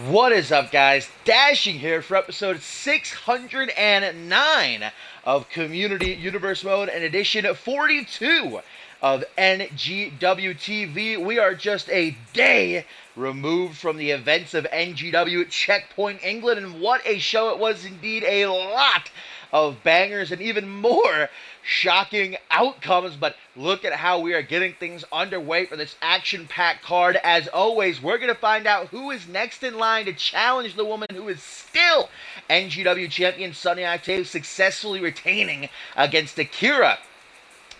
What is up, guys? Dashing here for episode 609 of Community Universe Mode and edition 42 of NGW TV. We are just a day removed from the events of NGW at Checkpoint England, and what a show it was indeed. A lot of bangers and even more shocking outcomes, but look at how we are getting things underway for this action-packed card. As always, we're going to find out who is next in line to challenge the woman who is still NGW champion, Sunny Octave, successfully retaining against Akira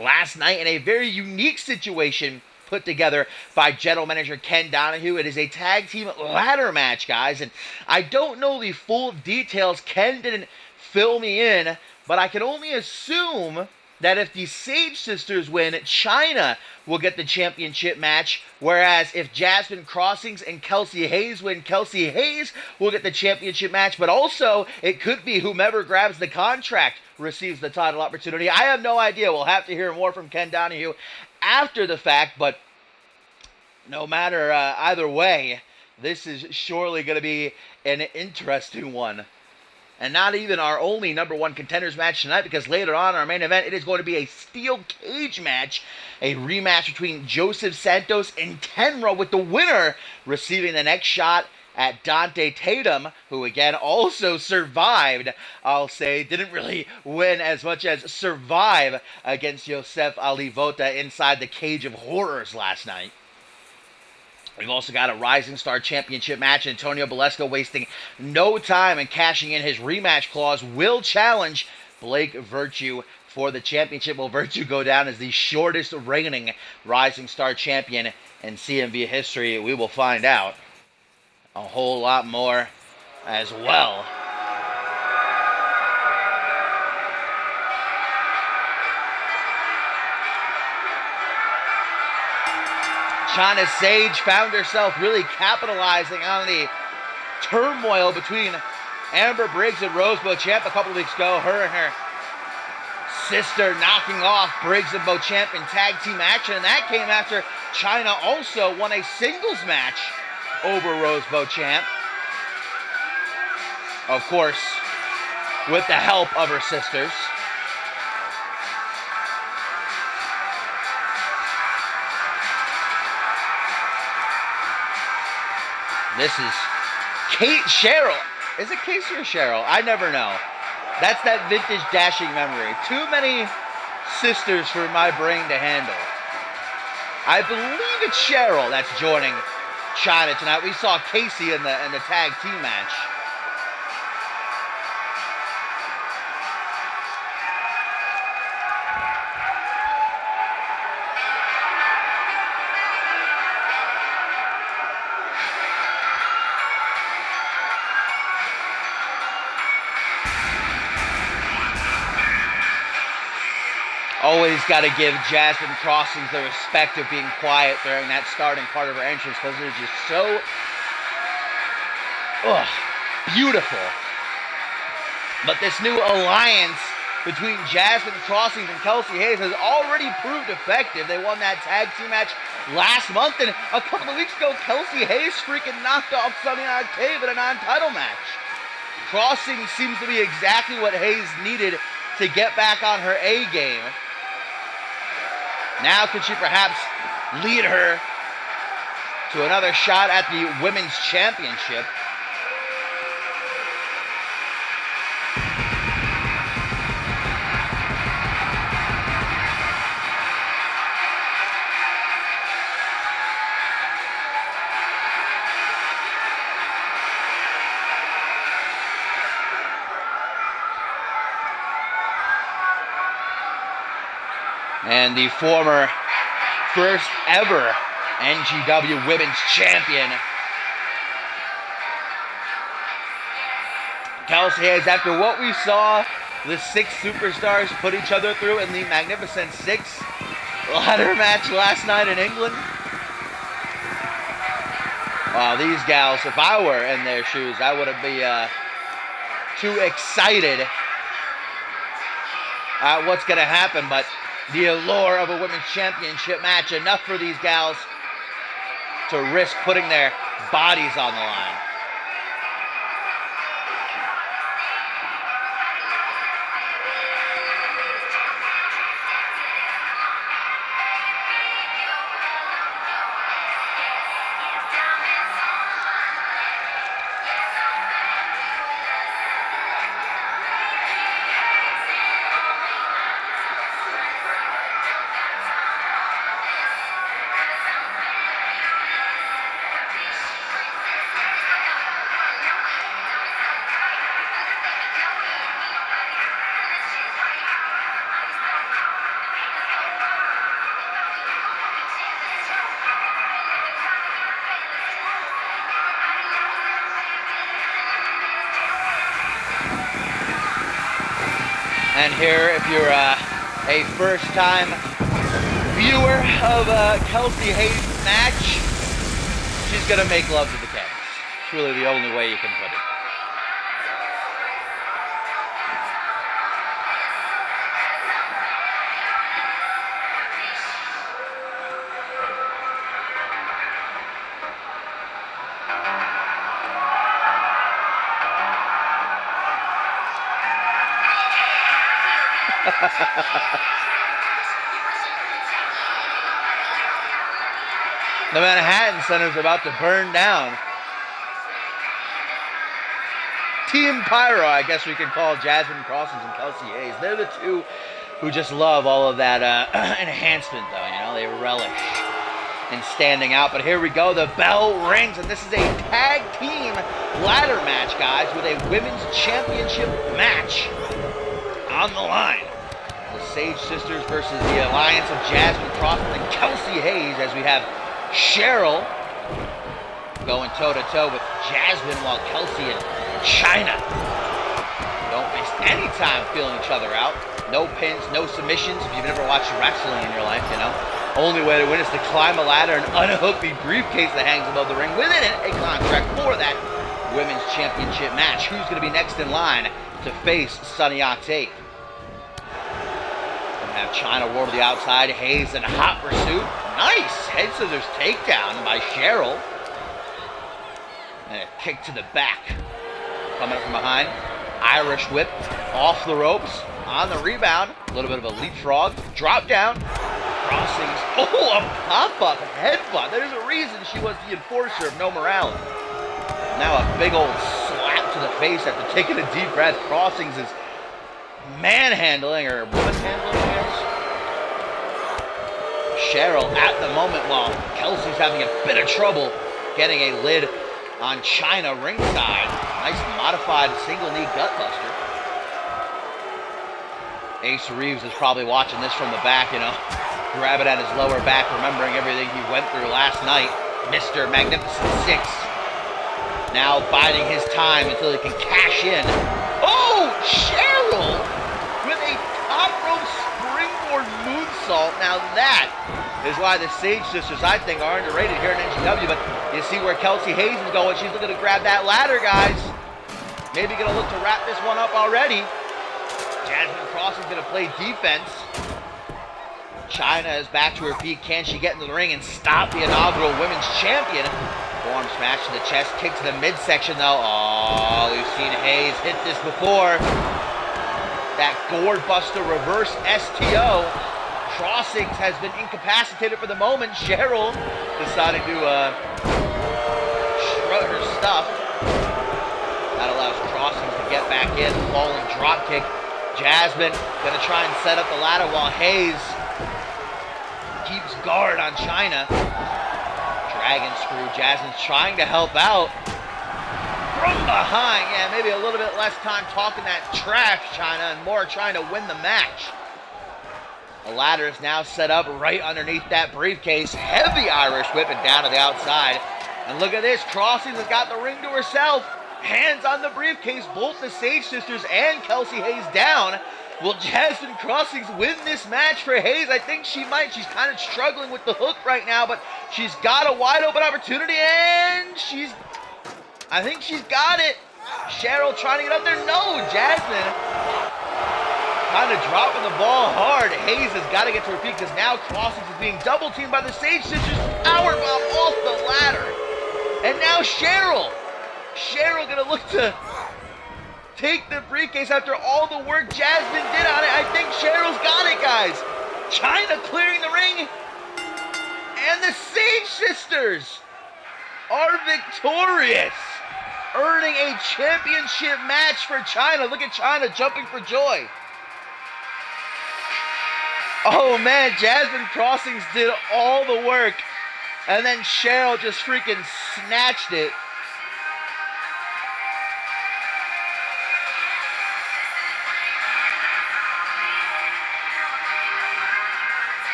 last night in a very unique situation put together by General Manager Ken Donahue. It is a tag team ladder match, guys, and I don't know the full details. Ken didn't fill me in, but I can only assume that if the Sage Sisters win, China will get the championship match, whereas if Jasmine Crossings and Kelsey Hayes win, Kelsey Hayes will get the championship match, but also it could be whomever grabs the contract receives the title opportunity. I have no idea. We'll have to hear more from Ken Donahue after the fact, but no matter either way, this is surely going to be an interesting one. And not even our only number one contenders match tonight, because later on in our main event, it is going to be a steel cage match, a rematch between Joseph Santos and Tenra, with the winner receiving the next shot at Dante Tatum, who again also survived, I'll say, didn't really win as much as survive against Yosef Ali Vota inside the Cage of Horrors last night. We've also got a Rising Star Championship match. Antonio Balesco, wasting no time and cashing in his rematch clause, will challenge Blake Virtue for the championship. Will Virtue go down as the shortest reigning Rising Star champion in CMV history? We will find out. A whole lot more as well. China Sage found herself really capitalizing on the turmoil between Amber Briggs and Rose Beauchamp a couple of weeks ago. Her and her sister knocking off Briggs and Beauchamp in tag team action, and that came after China also won a singles match over Rose Beauchamp. Of course, with the help of her sisters. This is Kate Cheryl. Is it Casey or Cheryl? I never know. That's that vintage dashing memory. Too many sisters for my brain to handle. I believe it's Cheryl that's joining China tonight. We saw Casey in the tag team match. Always got to give Jasmine Crossings the respect of being quiet during that starting part of her entrance, because it is just so beautiful. But this new alliance between Jasmine Crossings and Kelsey Hayes has already proved effective. They won that tag team match last month, and a couple of weeks ago, Kelsey Hayes freaking knocked off Sunny Octave in a non-title match. Crossings seems to be exactly what Hayes needed to get back on her A game. Now could she perhaps lead her to another shot at the Women's Championship? And the former first ever NGW Women's Champion, Kelsey Hayes, after what we saw the six superstars put each other through in the Magnificent Six ladder match last night in England. Wow, these gals, if I were in their shoes, I wouldn't be too excited at what's going to happen, but the allure of a women's championship match, enough for these gals to risk putting their bodies on the line. Here, if you're a first-time viewer of Kelsey Hayes' match, she's gonna make love to the canvas. It's really the only way you can put it. The Manhattan Center's about to burn down. Team Pyro, I guess we could call Jasmine Crossings and Kelsey Hayes. They're the two who just love all of that enhancement, though. You know, they relish in standing out. But here we go. The bell rings, and this is a tag team ladder match, guys, with a women's championship match on the line. The Sage Sisters versus the alliance of Jasmine Crossings and Kelsey Hayes, as we have Cheryl going toe-to-toe with Jasmine, while Kelsey and China don't waste any time feeling each other out. No pins, no submissions. If you've never watched wrestling in your life, you know, only way to win is to climb a ladder and unhook the briefcase that hangs above the ring. Within it, a contract for that women's championship match. Who's going to be next in line to face Sunny Octave? Have China war to the outside. Hayes in hot pursuit. Nice head scissors takedown by Cheryl. And a kick to the back. Coming up from behind. Irish whip off the ropes. On the rebound. A little bit of a leapfrog. Drop down. Crossings. Oh, a pop-up headbutt. There's a reason she was the enforcer of no morality. Now a big old slap to the face after taking a deep breath. Crossings is manhandling, or woman handling, I guess. Cheryl at the moment, while Kelsey's having a bit of trouble getting a lid on China ringside. Nice modified single knee gutbuster. Ace Reeves is probably watching this from the back, you know, grabbing at his lower back, remembering everything he went through last night. Mr. Magnificent Six now biding his time until he can cash in. Oh, Cheryl with a top rope springboard moonsault. Now that is why the Sage Sisters, I think, are underrated here in NGW. But you see where Kelsey Hayes is going. She's looking to grab that ladder, guys. Maybe going to look to wrap this one up already. Jasmine Crossing's going to play defense. China is back to her feet. Can she get into the ring and stop the inaugural women's champion? Forearm smash to the chest, kick to the midsection, though. Oh, we've seen Hayes hit this before. That gourd buster reverse STO. Crossings has been incapacitated for the moment. Cheryl decided to strut her stuff. That allows Crossings to get back in. Falling drop kick. Jasmine gonna try and set up the ladder while Hayes keeps guard on China. Dragon screw. Jasmine's trying to help out from behind. Yeah, maybe a little bit less time talking that trash, China, and more trying to win the match. The ladder is now set up right underneath that briefcase. Heavy Irish whip and down to the outside. And look at this. Crossings has got the ring to herself. Hands on the briefcase. Both the Sage Sisters and Kelsey Hayes down. Will Jasmine Crossings win this match for Hayes? I think she might. She's kind of struggling with the hook right now, but she's got a wide open opportunity, and I think she's got it. Cheryl trying to get up there. No, Jasmine kind of dropping the ball hard. Hayes has got to get to her feet because now Crossings is being double teamed by the Sage Sisters. Powerbomb off the ladder. And now Cheryl gonna look to take the briefcase after all the work Jasmine did on it. I think Cheryl's got it, guys. China clearing the ring. And the Sage Sisters are victorious, earning a championship match for China. Look at China jumping for joy. Oh man, Jasmine Crossings did all the work, and then Cheryl just freaking snatched it.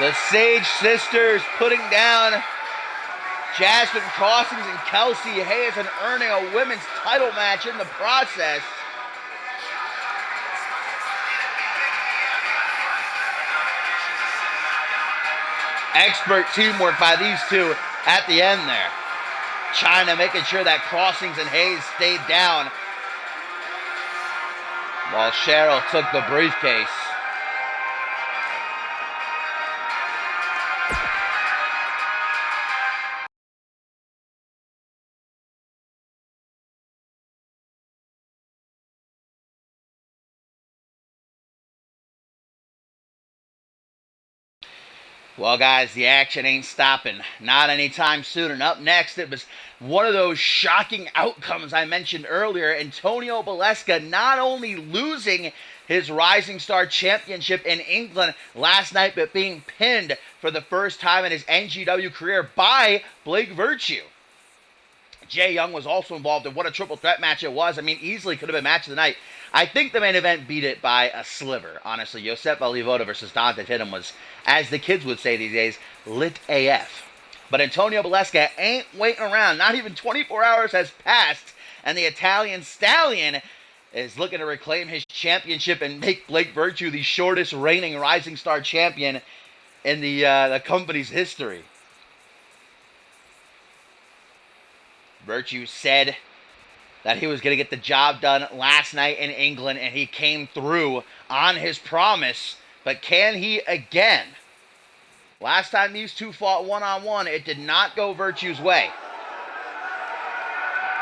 The Sage Sisters putting down Jasmine Crossings and Kelsey Hayes and earning a women's title match in the process. Expert teamwork by these two at the end there. China making sure that Crossings and Hayes stayed down while Cheryl took the briefcase. Well, guys, the action ain't stopping. Not anytime soon. And up next, it was one of those shocking outcomes I mentioned earlier. Antonio Baleska not only losing his Rising Star Championship in England last night, but being pinned for the first time in his NGW career by Blake Virtue. Jay Young was also involved in what a triple threat match it was. I mean, easily could have been match of the night. I think the main event beat it by a sliver, honestly. Josefa Livoda versus Dante Tatum was, as the kids would say these days, lit AF. But Antonio Baleska ain't waiting around. Not even 24 hours has passed, and the Italian Stallion is looking to reclaim his championship and make Blake Virtue the shortest reigning Rising Star champion in the company's history. Virtue said that he was going to get the job done last night in England, and he came through on his promise. But can he again? Last time these two fought one-on-one, it did not go Virtue's way.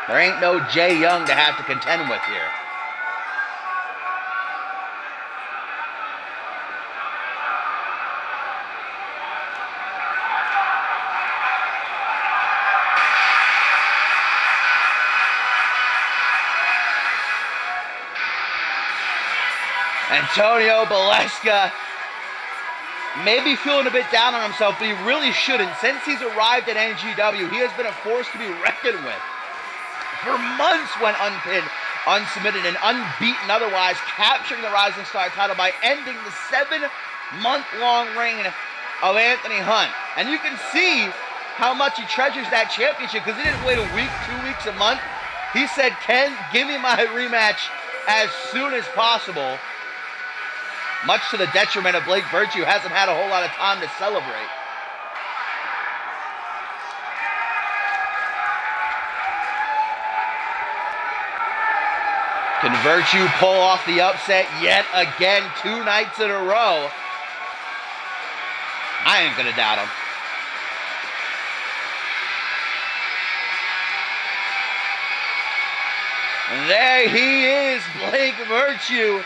There ain't no Jay Young to have to contend with here. Antonio Baleska may be feeling a bit down on himself, but he really shouldn't. Since he's arrived at NGW, he has been a force to be reckoned with. For months went unpinned, unsubmitted, and unbeaten otherwise, capturing the Rising Star title by ending the 7-month-long reign of Anthony Hunt. And you can see how much he treasures that championship, because he didn't wait a week, 2 weeks, a month. He said, Ken, give me my rematch as soon as possible. Much to the detriment of Blake Virtue, hasn't had a whole lot of time to celebrate. Can Virtue pull off the upset yet again 2 nights in a row? I ain't gonna doubt him. And there he is, Blake Virtue.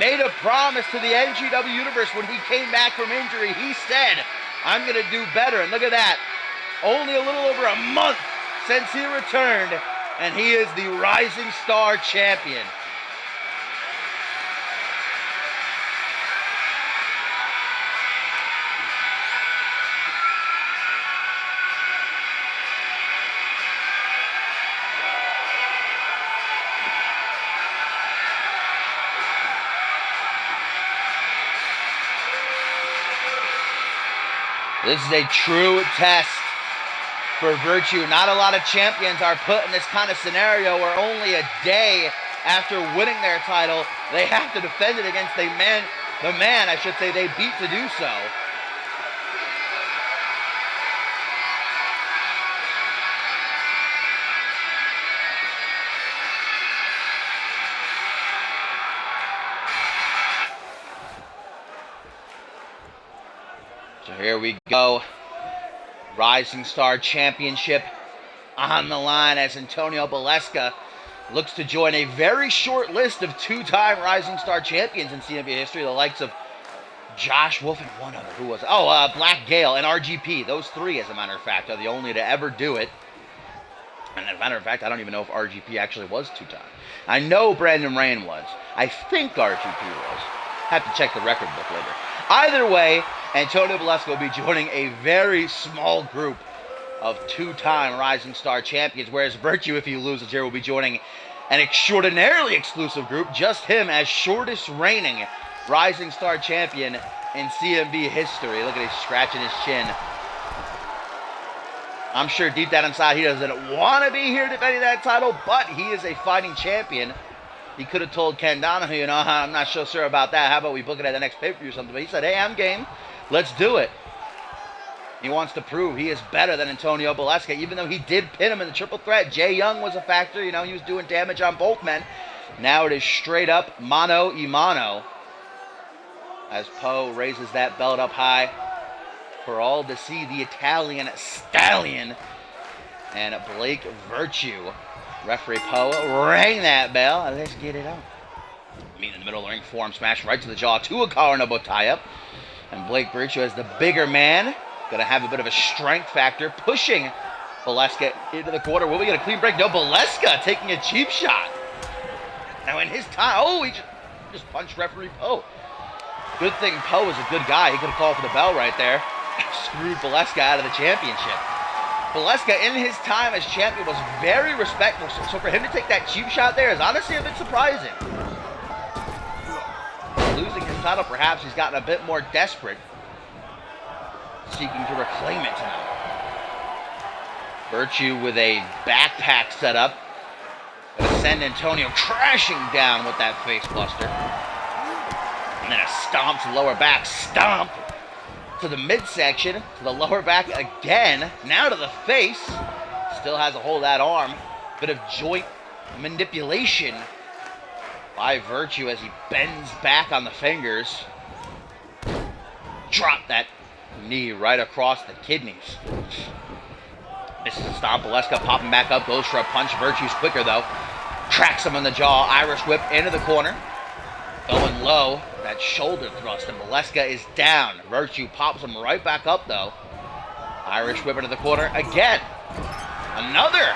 Made a promise to the NGW Universe when he came back from injury. He said, I'm going to do better. And look at that. Only a little over a month since he returned, and he is the Rising Star Champion. This is a true test for Virtue. Not a lot of champions are put in this kind of scenario where only a day after winning their title, they have to defend it against the man they beat to do so. So here we go. Rising Star Championship on the line as Antonio Baleska looks to join a very short list of 2-time Rising Star champions in CMV history, the likes of Josh Wolf and one other. Who was it? Black Gale and RGP. Those 3, as a matter of fact, are the only to ever do it. And as a matter of fact, I don't even know if RGP actually was 2-time. I know Brandon Rain was. I think RGP was. Have to check the record book later. Either way, Antonio Baleska will be joining a very small group of 2-time Rising Star champions, whereas Virtue, if he loses here, will be joining an extraordinarily exclusive group, just him as shortest reigning Rising Star champion in CMV history. Look at him scratching his chin. I'm sure deep down inside he doesn't want to be here defending that title, but he is a fighting champion. He could have told Ken Donahue, you know, I'm not so sure about that. How about we book it at the next pay-per-view or something? But he said, hey, I'm game. Let's do it. He wants to prove he is better than Antonio Beleska, even though he did pin him in the triple threat. Jay Young was a factor. You know, he was doing damage on both men. Now it is straight up mano a mano as Poe raises that belt up high for all to see. The Italian stallion and Blake Virtue. Referee Poe rang that bell, and let's get it on. Meet in the middle of the ring, forearm smash right to the jaw, to a collar and elbow tie-up. And Blake Virtue, as the bigger man, going to have a bit of a strength factor, pushing Beleska into the corner. Will we get a clean break? No, Beleska taking a cheap shot. Now in his time, oh, he just punched referee Poe. Good thing Poe is a good guy. He could have called for the bell right there. Screwed Beleska out of the championship. Beleska, in his time as champion, was very respectful. So for him to take that cheap shot there is honestly a bit surprising. Losing his title, perhaps he's gotten a bit more desperate, seeking to reclaim it tonight. Virtue with a backpack set up. Gonna send Antonio crashing down with that face buster. And then a stomp to the lower back. Stomp to the midsection, to the lower back again. Now to the face. Still has a hold of that arm. Bit of joint manipulation by Virtue as he bends back on the fingers. Drop that knee right across the kidneys. Misses a stomp. Beleska popping back up. Goes for a punch. Virtue's quicker though. Cracks him in the jaw. Irish whip into the corner. Going low. That shoulder thrust. And Beleska is down. Virtue pops him right back up though. Irish whip into the corner again. Another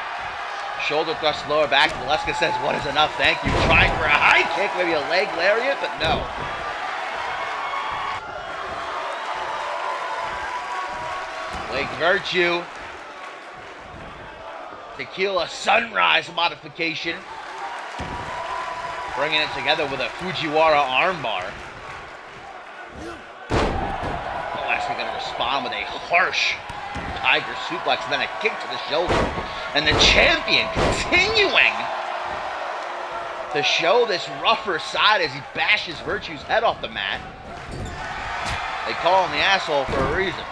shoulder thrust lower back. Beleska says, what is enough? Thank you. Trying for a high kick. Maybe a leg lariat, but no. Blake Virtue. Tequila Sunrise modification. Bringing it together with a Fujiwara armbar. Beleska going to respond with a harsh Tiger suplex and then a kick to the shoulder. And the champion continuing to show this rougher side as he bashes Virtue's head off the mat. They call him the asshole for a reason.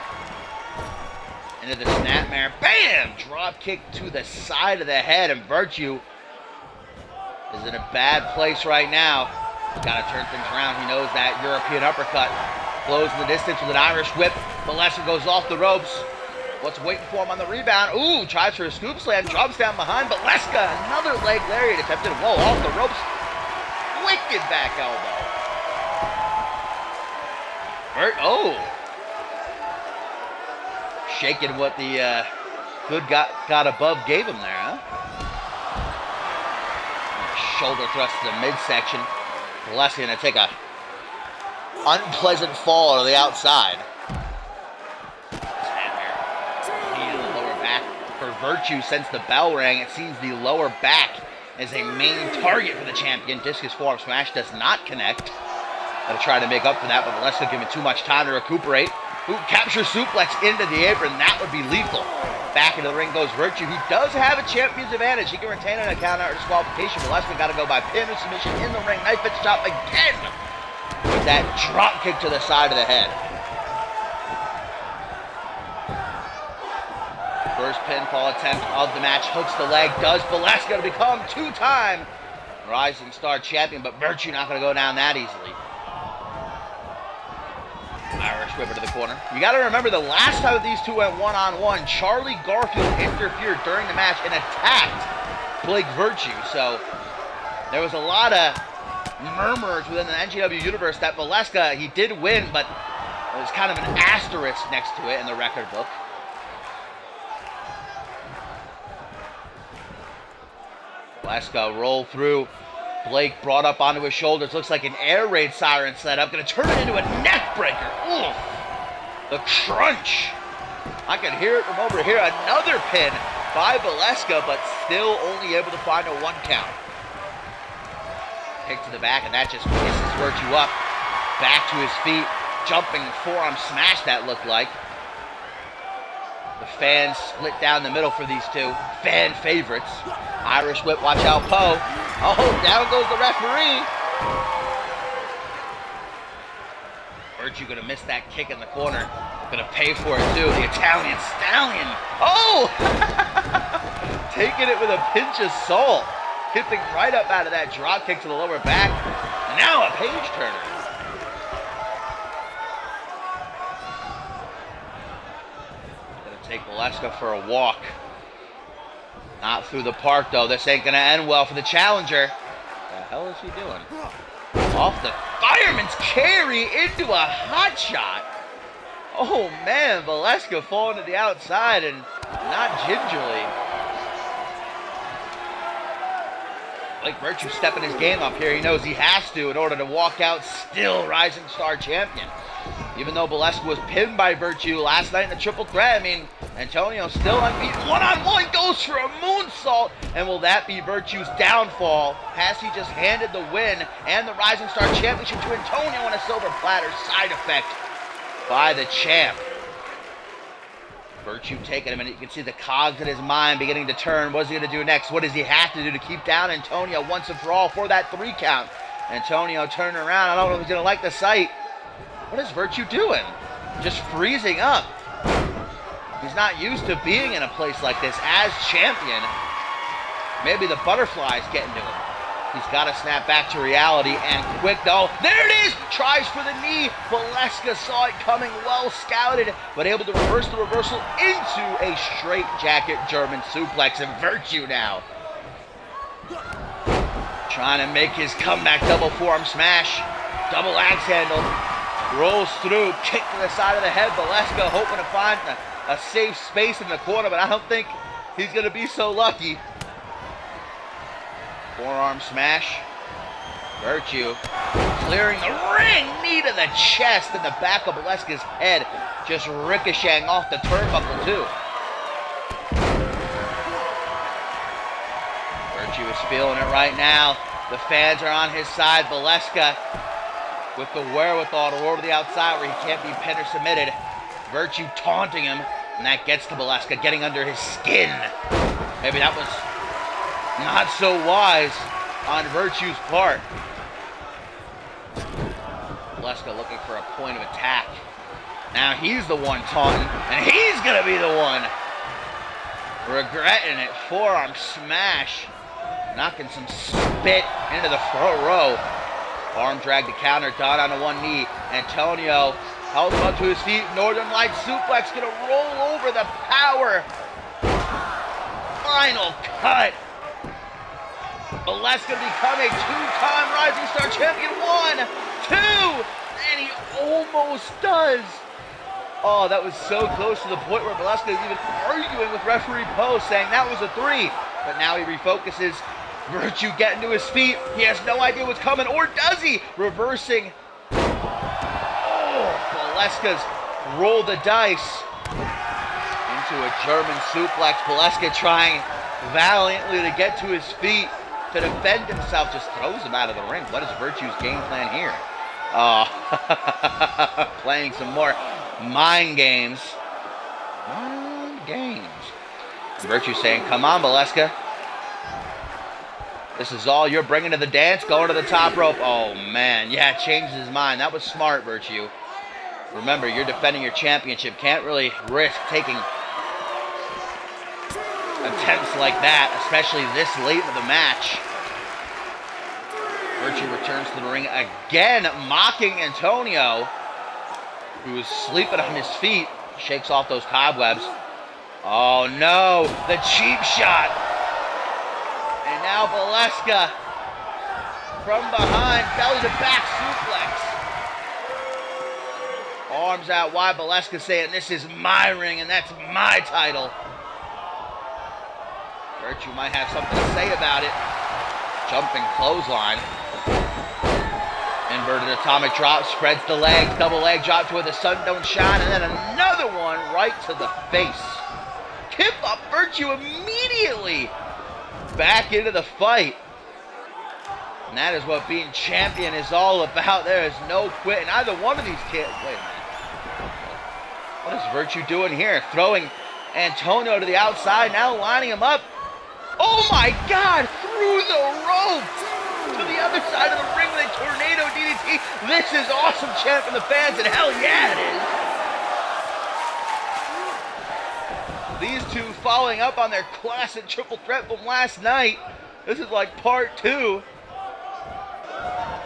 Into the snapmare. Bam! Drop kick to the side of the head, and Virtue is in a bad place right now. Got to turn things around. He knows that European uppercut flows in the distance with an Irish whip. Beleska goes off the ropes. What's waiting for him on the rebound? Ooh, tries for a scoop slam. Drops down behind. Beleska, another leg lariat attempted. Whoa, off the ropes. Wicked back elbow. Shaking what the good got above gave him there, huh? Shoulder thrust to the midsection. Beleska going to take a unpleasant fall to the outside. Knee to the lower back for Virtue. Since the bell rang, it seems the lower back is a main target for the champion. Discus forearm smash does not connect. Gonna try to make up for that, but Beleska giving too much time to recuperate. Ooh, capture suplex into the apron. That would be lethal. Back into the ring goes Virtue. He does have a champion's advantage. He can retain an count out or disqualification. Beleska got to go by pin or submission in the ring. Knife edge chop again with that drop kick to the side of the head. First pinfall attempt of the match. Hooks the leg. Does Beleska to become two-time Rising Star champion, but Virtue not going to go down that easily. Irish whip to the corner. You got to remember the last time that these two went one-on-one, Charlie Garfield interfered during the match and attacked Blake Virtue. So there was a lot of murmurs within the NGW universe that Beleska, he did win, but there was kind of an asterisk next to it in the record book. Beleska roll through. Blake brought up onto his shoulders. Looks like an air raid siren set up. Going to turn it into a neck breaker. Oof. The crunch. I can hear it from over here. Another pin by Beleska, but still only able to find a one count. Kick to the back, and that just pisses Virtue up. Back to his feet. Jumping forearm smash, that looked like. The fans split down the middle for these two. Fan favorites. Irish whip, watch out, Poe. Oh, down goes the referee. Virtue gonna miss that kick in the corner. Gonna pay for it too. The Italian Stallion. Oh! Taking it with a pinch of salt. Tipping right up out of that drop kick to the lower back. And now a page turner. Gonna take Valeska for a walk. Not through the park though. This ain't gonna end well for the challenger. What the hell is he doing? Off the fireman's carry into a hot shot. Oh man, Valeska falling to the outside and not gingerly. Like Virtue stepping his game up here. He knows he has to in order to walk out still Rising Star champion. Even though Valeska was pinned by Virtue last night in the triple threat, I mean, Antonio still unbeaten. One-on-one goes for a moonsault. And will that be Virtue's downfall? Has he just handed the win and the Rising Star Championship to Antonio on a silver platter? Side effect by the champ. Virtue taking him, and you can see the cogs in his mind beginning to turn. What's he going to do next? What does he have to do to keep down Antonio once and for all for that 3 count? Antonio turning around. I don't know if he's going to like the sight. What is Virtue doing? Just freezing up. He's not used to being in a place like this as champion. Maybe the butterfly's getting to him. He's got to snap back to reality and quick though. There it is! Tries for the knee. Valeska saw it coming, well scouted, but able to reverse the reversal into a straight jacket German suplex. And Virtue now trying to make his comeback double forearm smash. Double axe handle. Rolls through, kick to the side of the head. Valeska hoping to find a safe space in the corner, but I don't think he's going to be so lucky. Forearm smash. Virtue clearing the ring. Knee to the chest and the back of Valeska's head. Just ricocheting off the turnbuckle too. Virtue is feeling it right now. The fans are on his side. Valeska with the wherewithal to roll to the outside where he can't be pinned or submitted. Virtue taunting him, and that gets to Valeska, getting under his skin. Maybe that was not so wise on Virtue's part. Valeska looking for a point of attack. Now he's the one taunting, and he's gonna be the one regretting it. Forearm smash, knocking some spit into the front row. Arm drag to counter, down onto one knee. Antonio held him up to his feet. Northern Light suplex, gonna roll over the power. Final cut. Valeska become a 2-time Rising Star champion. 1, 2, and he almost does. Oh, that was so close to the point where Valeska is even arguing with referee Poe, saying that was a 3. But now he refocuses. Virtue getting to his feet. He has no idea what's coming, or does he? Reversing. Oh, Valeska's rolled the dice into a German suplex. Valeska trying valiantly to get to his feet to defend himself. Just throws him out of the ring. What is Virtue's game plan here? Playing some more mind games. Mind games. Virtue saying, come on, Valeska. This is all you're bringing to the dance, going to the top rope. Oh, man. Yeah, changes his mind. That was smart, Virtue. Remember, you're defending your championship. Can't really risk taking attempts like that, especially this late in the match. Virtue returns to the ring again, mocking Antonio, who is sleeping on his feet. Shakes off those cobwebs. Oh, no. The cheap shot. And now Valeska from behind, belly to back suplex. Arms out wide, Valeska saying, this is my ring and that's my title. Virtue might have something to say about it. Jumping clothesline. Inverted atomic drop, spreads the legs, double leg drop to where the sun don't shine, and then another one right to the face. Tip up Virtue immediately. Back into the fight. And that is what being champion is all about. There is no quitting. Either one of these kids. Wait a minute. What is Virtue doing here? Throwing Antonio to the outside, now lining him up. Oh my God, through the rope to the other side of the ring with a tornado DDT. This is awesome chant from the fans, and hell yeah it is. These two following up on their classic triple threat from last night. This is like part 2.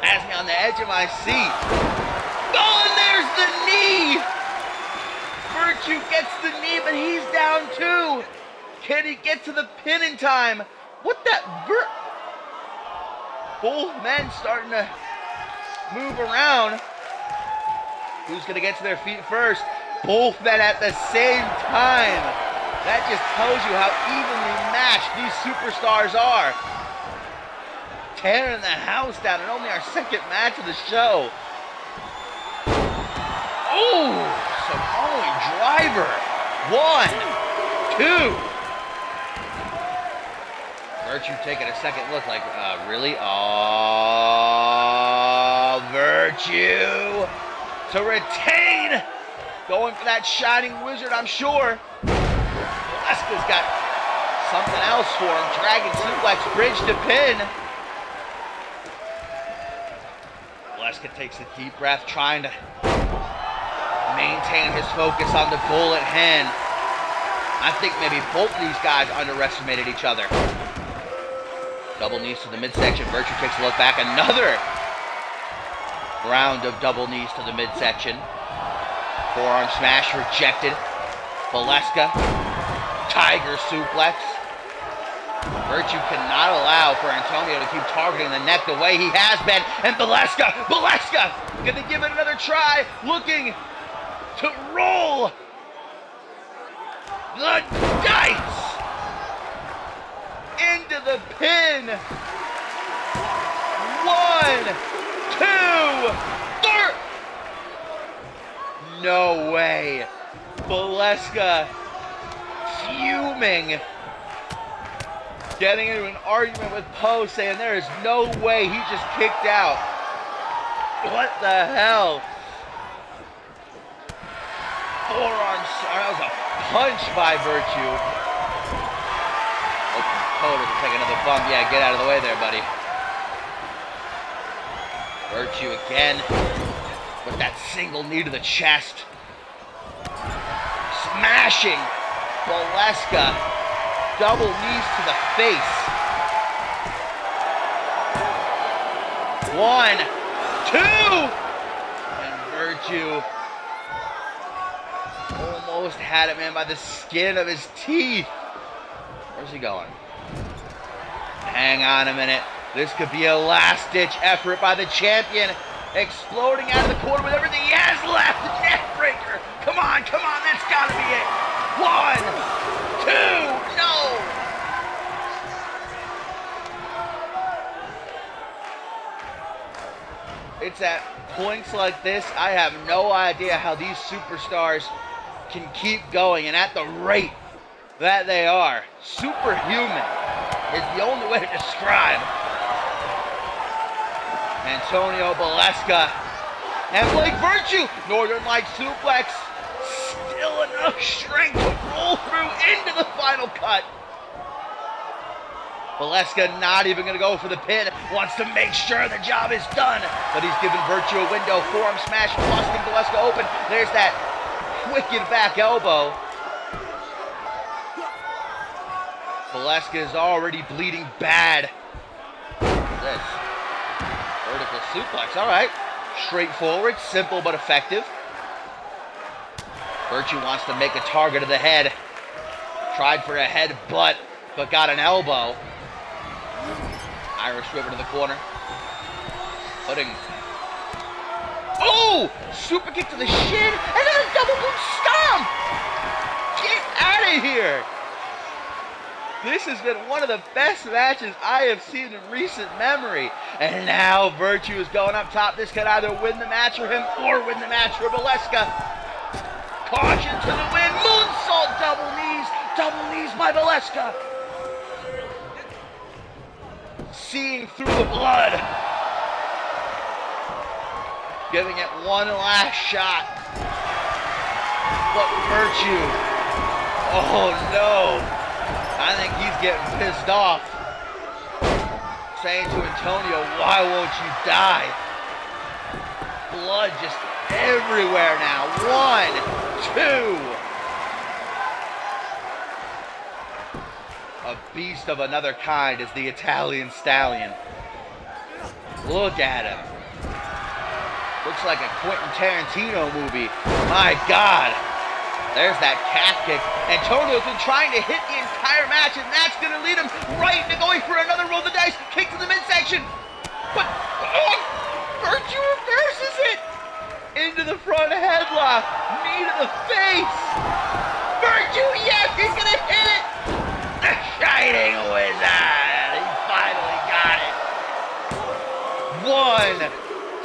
Has me on the edge of my seat. Oh, and there's the knee. Virtue gets the knee, but he's down too. Can he get to the pin in time? What that? Both men starting to move around. Who's going to get to their feet first? Both men at the same time. That just tells you how evenly matched these superstars are. Tearing the house down in only our second match of the show. Oh, Samoan driver. 1, 2. Virtue taking a second look like, really? Oh, Virtue to retain. Going for that Shining Wizard, I'm sure. Velasquez got something else for him. Dragon suplex, bridge to pin. Velasquez takes a deep breath, trying to maintain his focus on the goal at hand. I think maybe both of these guys underestimated each other. Double knees to the midsection. Virtue takes a look back. Another round of double knees to the midsection. Forearm smash rejected. Velasquez. Tiger suplex. Virtue cannot allow for Antonio to keep targeting the neck the way he has been. And Velasquez gonna give it another try. Looking to roll the dice into the pin. 1, 2, 3. No way. Velasquez fuming. Getting into an argument with Poe, saying there is no way he just kicked out. What the hell? Forearm, that was a punch by Virtue. Poe doesn't take another bump. Yeah, get out of the way there, buddy. Virtue again with that single knee to the chest. Smashing Velasquez. Double knees to the face. 1, 2. And Virtue almost had it, man, by the skin of his teeth. Where's he going? Hang on a minute. This could be a last-ditch effort by the champion. Exploding out of the corner with everything he has left. The neck breaker. Come on, that's gotta be it. 1, 2, no. It's at points like this, I have no idea how these superstars can keep going, and at the rate that they are, superhuman is the only way to describe Antonio Velasquez and Blake Virtue. Northern Light suplex. Still enough strength to roll through into the final cut. Velasquez not even going to go for the pin. Wants to make sure the job is done. But he's given Virtue a window. Forearm smash, busting Velasquez open. There's that wicked back elbow. Velasquez is already bleeding bad. This vertical suplex. All right. Straightforward, simple, but effective. Virtue wants to make a target of the head. Tried for a headbutt, but got an elbow. Irish Whip into the corner. Putting... Oh! Super kick to the shin, and then a double boot stomp! Get out of here! This has been one of the best matches I have seen in recent memory. And now Virtue is going up top. This could either win the match for him or win the match for Velasquez. Caution to the wind. Moonsault double knees. Double knees by Velasquez. Seeing through the blood. Giving it one last shot. But Virtue Oh no! I think he's getting pissed off. Saying to Antonio, why won't you die? Blood just everywhere now. 1, 2. A beast of another kind is the Italian Stallion. Look at him. Looks like a Quentin Tarantino movie. My God. There's that calf kick. Antonio's been trying to hit the entire match, and that's going to lead him right into going for another roll of the dice. Kick to the midsection. But Virtue reverses it. Into the front headlock. Knee to the face. Virtue, yes, he's going to hit it. The Shining Wizard. He finally got it. 1,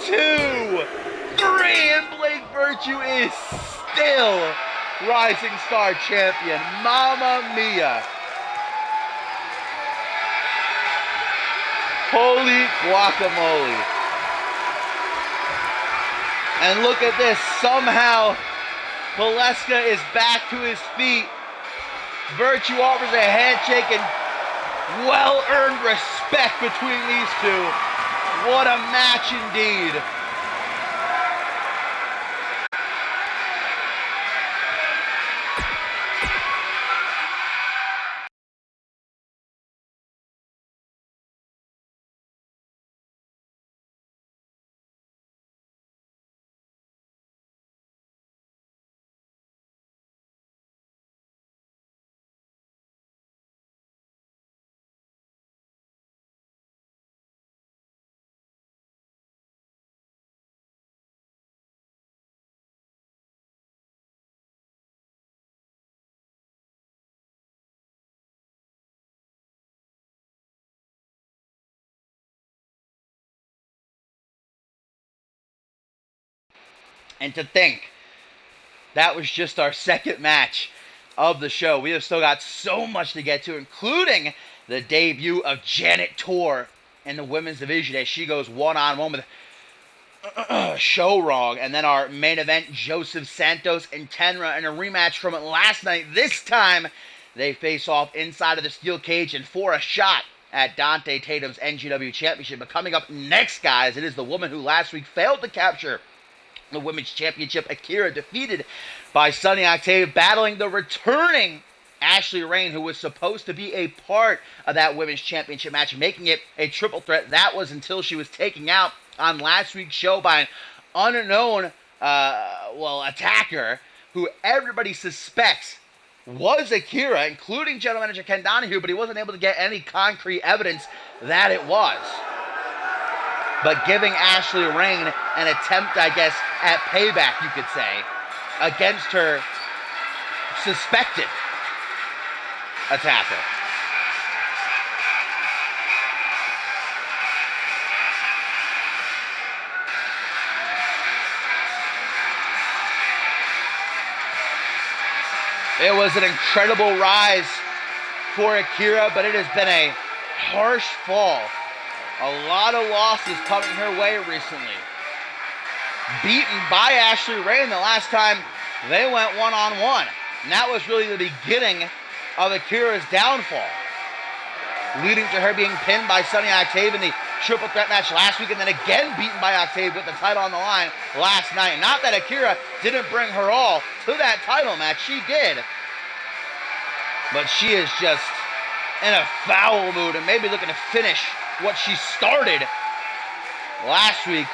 2, 3, and Blake Virtue is still Rising Star Champion. Mamma mia. Holy guacamole. And look at this. Somehow, Valeska is back to his feet. Virtue offers a handshake and well-earned respect between these two. What a match indeed. And to think, that was just our second match of the show. We have still got so much to get to, including the debut of Janet Tor in the women's division as she goes one-on-one with Show Wrong. And then our main event, Joseph Santos and Tenra in a rematch from last night. This time, they face off inside of the steel cage and for a shot at Dante Tatum's NGW Championship. But coming up next, guys, it is the woman who last week failed to capture the Women's Championship, Akira, defeated by Sunny Octave, battling the returning Ashley Rain, who was supposed to be a part of that Women's Championship match, making it a triple threat. That was until she was taken out on last week's show by an unknown, attacker who everybody suspects was Akira, including General Manager Ken Donahue, but he wasn't able to get any concrete evidence that it was. But giving Ashley Rain an attempt, I guess, at payback, you could say, against her suspected attacker. It was an incredible rise for Akira, but it has been a harsh fall. A lot of losses coming her way recently. Beaten by Ashley Rain the last time they went one-on-one. And that was really the beginning of Akira's downfall, leading to her being pinned by Sunny Octave in the triple threat match last week, and then again beaten by Octave with the title on the line last night. Not that Akira didn't bring her all to that title match. She did. But she is just in a foul mood and maybe looking to finish what she started last week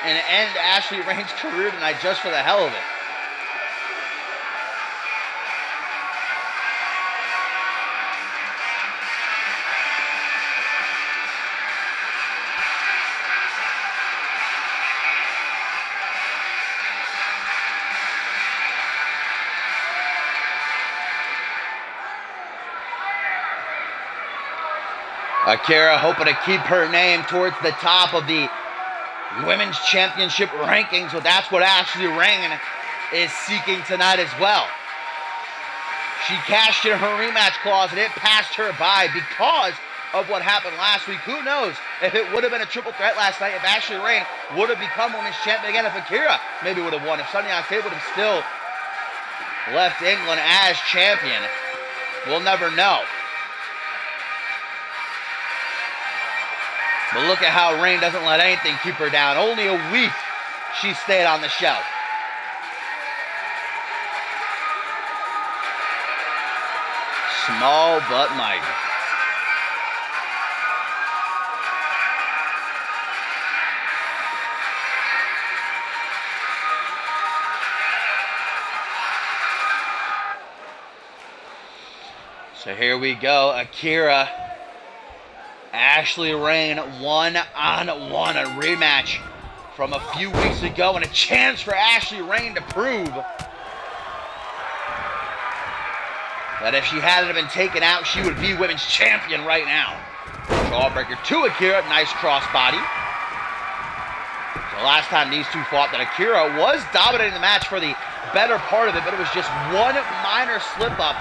and end Ashley Rain's career tonight just for the hell of it. Akira hoping to keep her name towards the top of the Women's Championship rankings, but that's what Ashley Rain is seeking tonight as well. She cashed in her rematch clause and it passed her by because of what happened last week. Who knows if it would have been a triple threat last night, if Ashley Rain would have become Women's Champion again, if Akira maybe would have won, if Sunny Octave would have still left England as champion. We'll never know. But look at how Reign doesn't let anything keep her down. Only a week she stayed on the shelf. Small but mighty. So here we go, Akira, Ashley Reign, one-on-one, a rematch from a few weeks ago, and a chance for Ashley Reign to prove that if she hadn't been taken out, she would be women's champion right now. Jawbreaker to Akira, nice crossbody. So last time these two fought, that Akira was dominating the match for the better part of it, but it was just one minor slip-up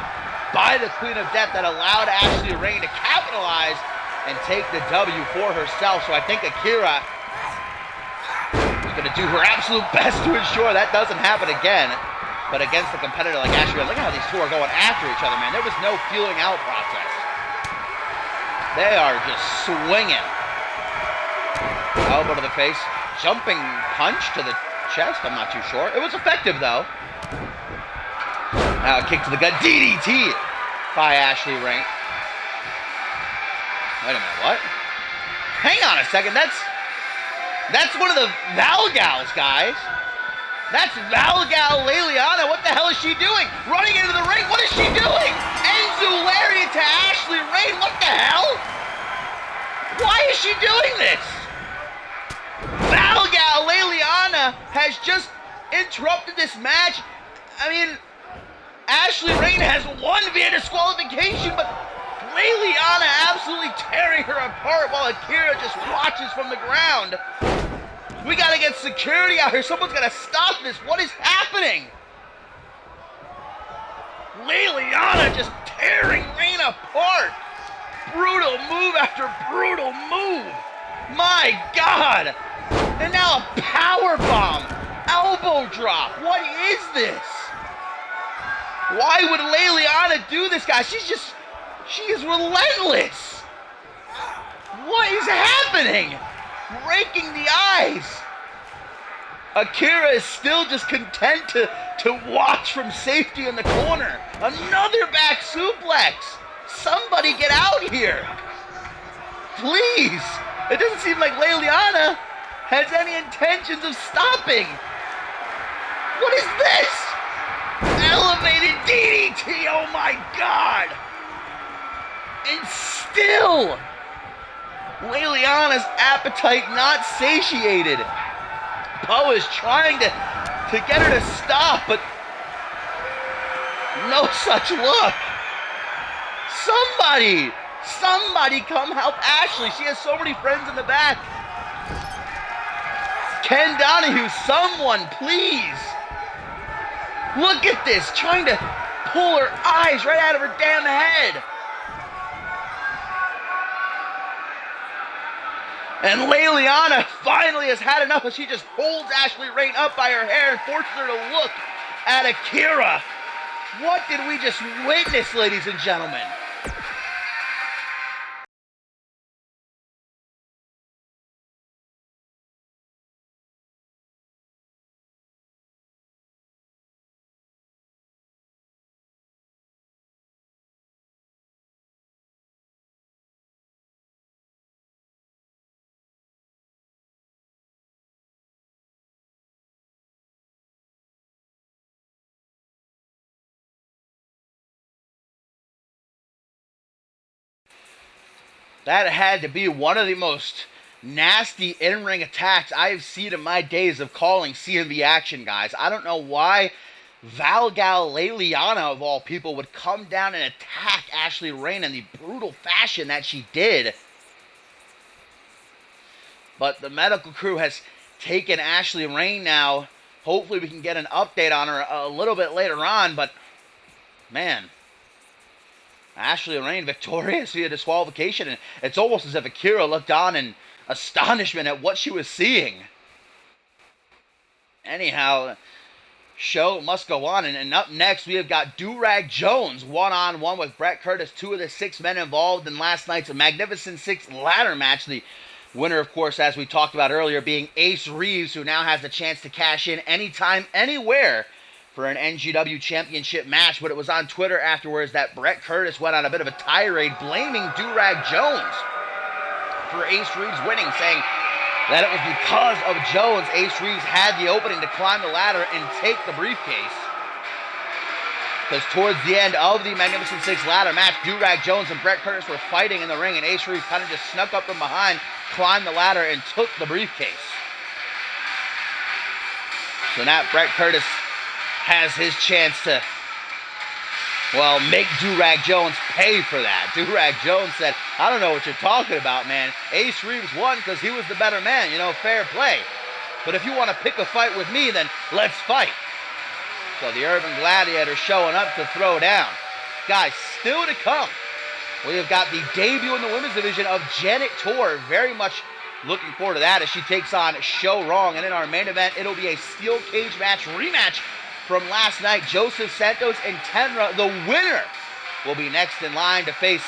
by the Queen of Death that allowed Ashley Reign to capitalize and take the W for herself. So I think Akira is going to do her absolute best to ensure that doesn't happen again. But against a competitor like Ashley Reign, look at how these two are going after each other, man. There was no feeling out process. They are just swinging. Elbow to the face. Jumping punch to the chest. I'm not too sure. It was effective, though. Now a kick to the gut. DDT by Ashley Reign. Wait a minute, what? Hang on a second. That's one of the Valgals, guys. That's Valgal Leliana. What the hell is she doing? Running into the ring. What is she doing? Enzu lariat to Ashley Reign. What the hell? Why is she doing this? Valgal Leliana has just interrupted this match. I mean, Ashley Reign has won via disqualification, but Leliana absolutely tearing her apart while Akira just watches from the ground. We gotta get security out here. Someone's gotta stop this. What is happening? Leliana just tearing Reign apart. Brutal move after brutal move. My God. And now a power bomb. Elbow drop. What is this? Why would Leliana do this, guys? She is relentless. What is happening? Breaking the ice. Akira is still just content to watch from safety in the corner. Another back suplex. Somebody get out here. Please. It doesn't seem like Leliana has any intentions of stopping. What is this? Elevated DDT, oh my God! And still, Leliana's appetite not satiated. Poe is trying to get her to stop, but no such luck. Somebody come help Ashley. She has so many friends in the back. Ken Donahue, someone, please. Look at this, trying to pull her eyes right out of her damn head. And Leliana finally has had enough, and she just holds Ashley Reign up by her hair and forces her to look at Akira. What did we just witness, ladies and gentlemen? That had to be one of the most nasty in-ring attacks I've seen in my days of calling CMV action, guys. I don't know why Valgal Leliana, of all people, would come down and attack Ashley Reign in the brutal fashion that she did. But the medical crew has taken Ashley Reign now. Hopefully we can get an update on her a little bit later on, but man, Ashley Reign victorious via disqualification, and it's almost as if Akira looked on in astonishment at what she was seeing. Anyhow, show must go on. And up next, we have got Durag Jones one-on-one with Brett Curtis, 2 of the 6 men involved in last night's Magnificent 6 ladder match. The winner, of course, as we talked about earlier, being Ace Reeves, who now has the chance to cash in anytime, anywhere for an NGW championship match. But it was on Twitter afterwards that Brett Curtis went on a bit of a tirade blaming Durag Jones for Ace Reeves winning, saying that it was because of Jones Ace Reeves had the opening to climb the ladder and take the briefcase. Because towards the end of the Magnificent 6 ladder match, Durag Jones and Brett Curtis were fighting in the ring, and Ace Reeves kind of just snuck up from behind, climbed the ladder, and took the briefcase. So now Brett Curtis has his chance to, well, make Durag Jones pay for that. Durag Jones said, I don't know what you're talking about, man. Ace Reeves won because he was the better man, fair play. But if you want to pick a fight with me, then let's fight. So the Urban Gladiator showing up to throw down. Guys, still to come, we have got the debut in the women's division of Janet Tor. Very much looking forward to that as she takes on Show Wrong. And in our main event, it'll be a steel cage match rematch from last night. Joseph Santos and Tenra, the winner, will be next in line to face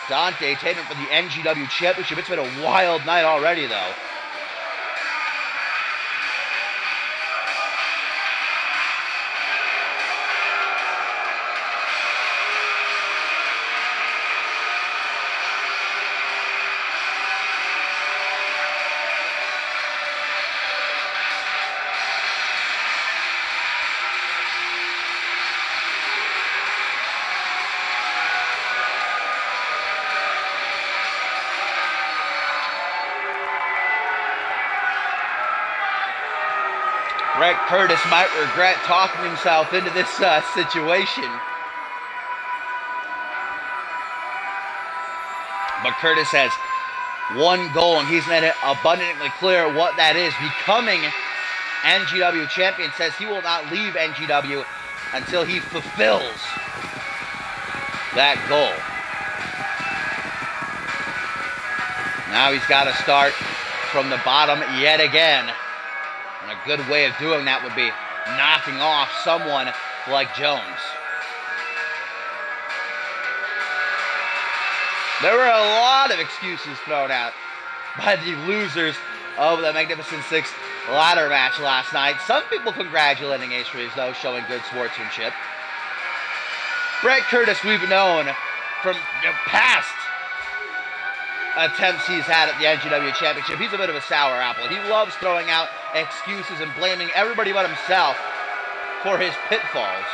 Dante Tatum for the NGW Championship. It's been a wild night already, though. Brett Curtis might regret talking himself into this situation. But Curtis has one goal, and he's made it abundantly clear what that is. Becoming NGW champion. Says he will not leave NGW until he fulfills that goal. Now he's got to start from the bottom yet again. And a good way of doing that would be knocking off someone like Jones. There were a lot of excuses thrown out by the losers of the Magnificent 6 ladder match last night. Some people congratulating Ace Reeves, though, showing good sportsmanship. Brett Curtis, we've known from past attempts he's had at the NGW Championship. He's a bit of a sour apple. He loves throwing out excuses and blaming everybody but himself for his pitfalls.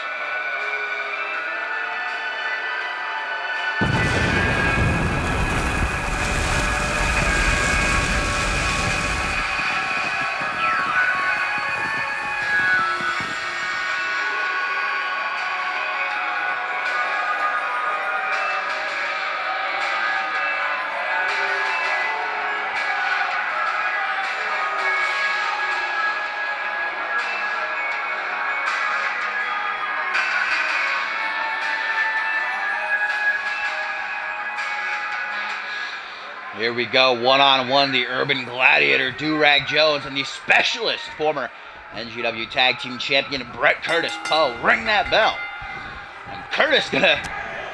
Here we go, one-on-one, the Urban Gladiator, Durag Jones, and the Specialist, former NGW Tag Team Champion, Brett Curtis. Poe, ring that bell. And Curtis gonna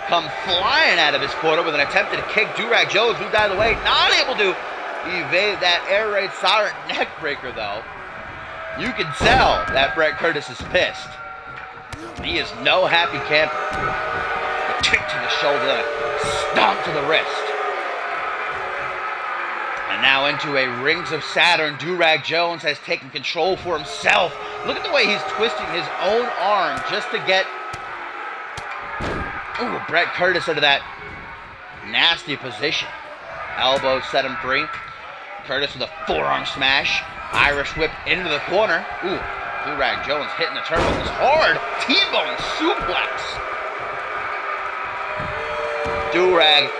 come flying out of his corner with an attempted kick. Durag Jones moved out of the way, not able to evade that air raid siren neck breaker, though. You can tell that Brett Curtis is pissed. He is no happy camper. A kick to the shoulder, then a stomp to the wrist. And now into a Rings of Saturn. Durag Jones has taken control for himself. Look at the way he's twisting his own arm just to get Brett Curtis into that nasty position. Elbow set him free. Curtis with a forearm smash. Irish whip into the corner. Durag Jones hitting the turnbuckles hard. T-bone suplex. Durag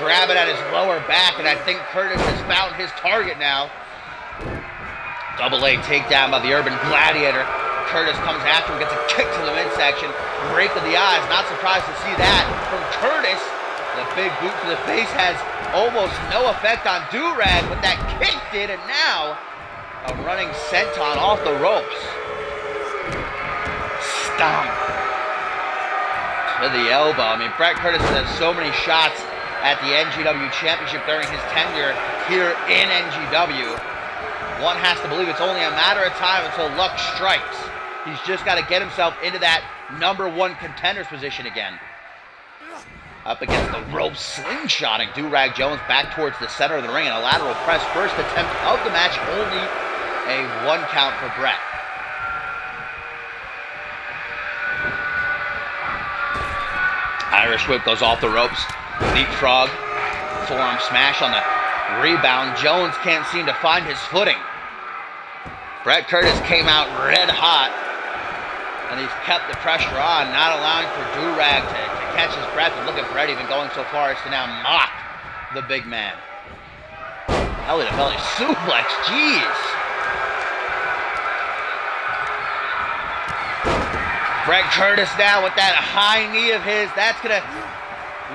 grabbing at his lower back, and I think Curtis has found his target now. Double A takedown by the Urban Gladiator. Curtis comes after him, gets a kick to the midsection. Break of the eyes. Not surprised to see that from Curtis. The big boot to the face has almost no effect on Durag, but that kick did, and now a running senton off the ropes. Stomp. To the elbow. I mean, Brett Curtis has so many shots at the NGW Championship during his tenure here in NGW. One has to believe it's only a matter of time until luck strikes. He's just got to get himself into that #1 contender's position again. Up against the rope, slingshotting Do-Rag Jones back towards the center of the ring, and a lateral press. First attempt of the match, only a 1 count for Brett. Irish whip goes off the ropes. Leapfrog, forearm smash on the rebound. Jones can't seem to find his footing. Brett Curtis came out red hot, and he's kept the pressure on, not allowing for Do-Rag to catch his breath. And look at Brett even going so far as to now mock the big man. Belly to belly suplex, jeez. Brett Curtis now with that high knee of his. That's going to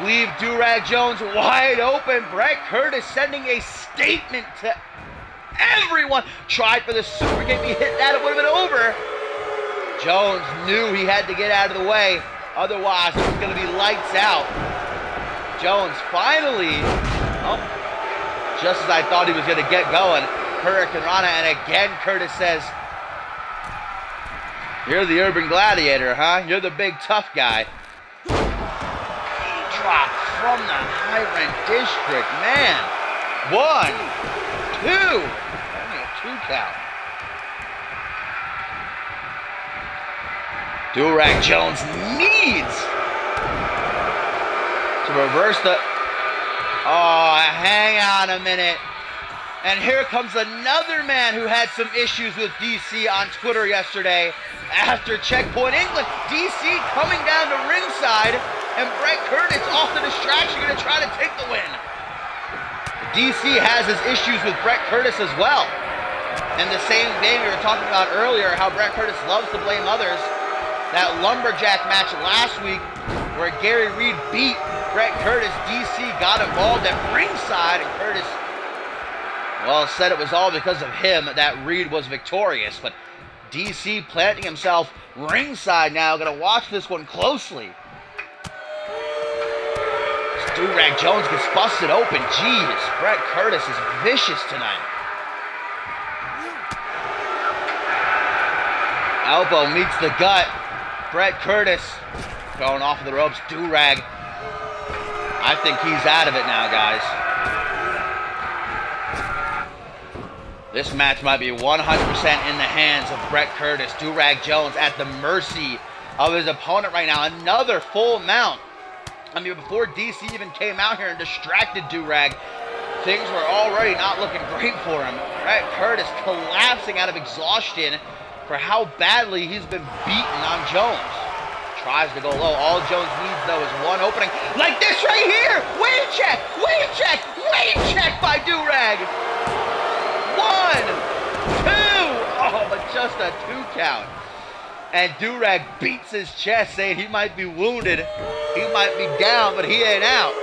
leave Do-Rag Jones wide open. Brett Curtis sending a statement to everyone. Tried for the super kick. He hit that, it would have been over. Jones knew he had to get out of the way. Otherwise, it was going to be lights out. Jones finally, just as I thought he was going to get going, Hurricane Rana, and again Curtis says, "You're the urban gladiator, huh? You're the big tough guy." Drop from the high-rent district, man. 1, 2, only a 2 count. Do-Rag Jones needs to reverse the... Oh, hang on a minute. And here comes another man who had some issues with DC on Twitter yesterday after Checkpoint England. DC coming down to ringside, and Brett Curtis off the distraction, going to try to take the win. DC has his issues with Brett Curtis as well. And the same vein we were talking about earlier, how Brett Curtis loves to blame others. That lumberjack match last week where Gary Reed beat Brett Curtis, DC got involved at ringside, and Curtis, well, said it was all because of him that Reed was victorious. But DC planting himself ringside now, going to watch this one closely. Do-Rag Jones gets busted open. Jeez, Brett Curtis is vicious tonight. Elbow meets the gut. Brett Curtis going off of the ropes. Do-Rag, I think he's out of it now, guys. This match might be 100% in the hands of Brett Curtis. Do-Rag Jones at the mercy of his opponent right now. Another full mount. I mean, before DC even came out here and distracted Do-Rag, things were already not looking great for him. Brett Curtis collapsing out of exhaustion for how badly he's been beaten on Jones. Tries to go low. All Jones needs, though, is one opening like this right here. Wave check, wave check, wave check by Do-Rag. 1, 2. Oh, but just a 2 count. And Do-Rag beats his chest, saying he might be wounded. He might be down, but he ain't out.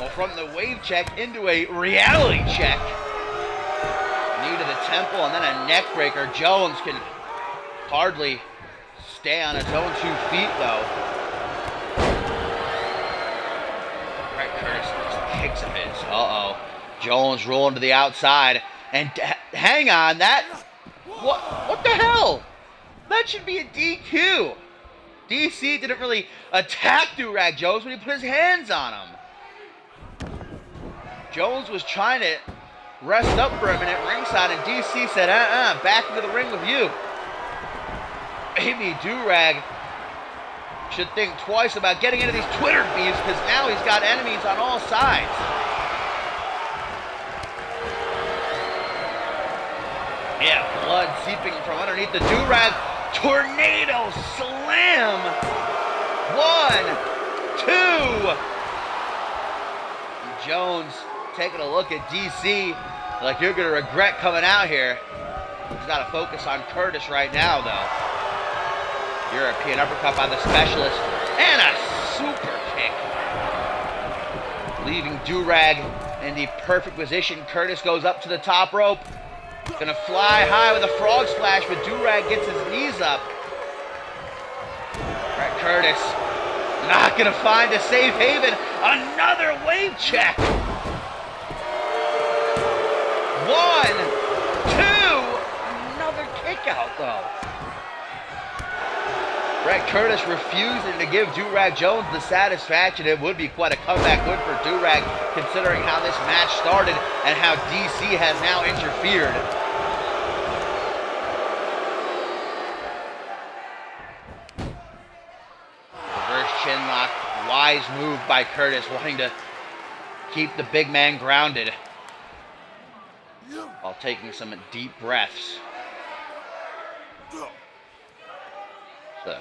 Well, from the wave check into a reality check. Knee to the temple and then a neck breaker. Jones can hardly stay on his own 2 feet, though. Brett Curtis just kicks him in. Uh-oh. Jones rolling to the outside. And hang on, that... What the hell? That should be a DQ. DC didn't really attack Do-Rag Jones when he put his hands on him. Jones was trying to rest up for a minute ringside, and DC said, back into the ring with you. Maybe Do-Rag should think twice about getting into these Twitter beefs, because now he's got enemies on all sides. Yeah, blood seeping from underneath the Do-Rag. Tornado slam. 1, 2. Jones taking a look at DC like, you're going to regret coming out here. He's got to focus on Curtis right now, though. European uppercut by the specialist. And a super kick. Leaving Do-Rag in the perfect position. Curtis goes up to the top rope. Gonna fly high with a frog splash, but Durag gets his knees up. Brett Curtis not gonna find a safe haven. Another wave check. 1, 2. Another kick out though. Brett Curtis refusing to give Durag Jones the satisfaction. It would be quite a comeback win for Durag, considering how this match started and how DC has now interfered. Reverse chinlock, wise move by Curtis, wanting to keep the big man grounded while taking some deep breaths. It's a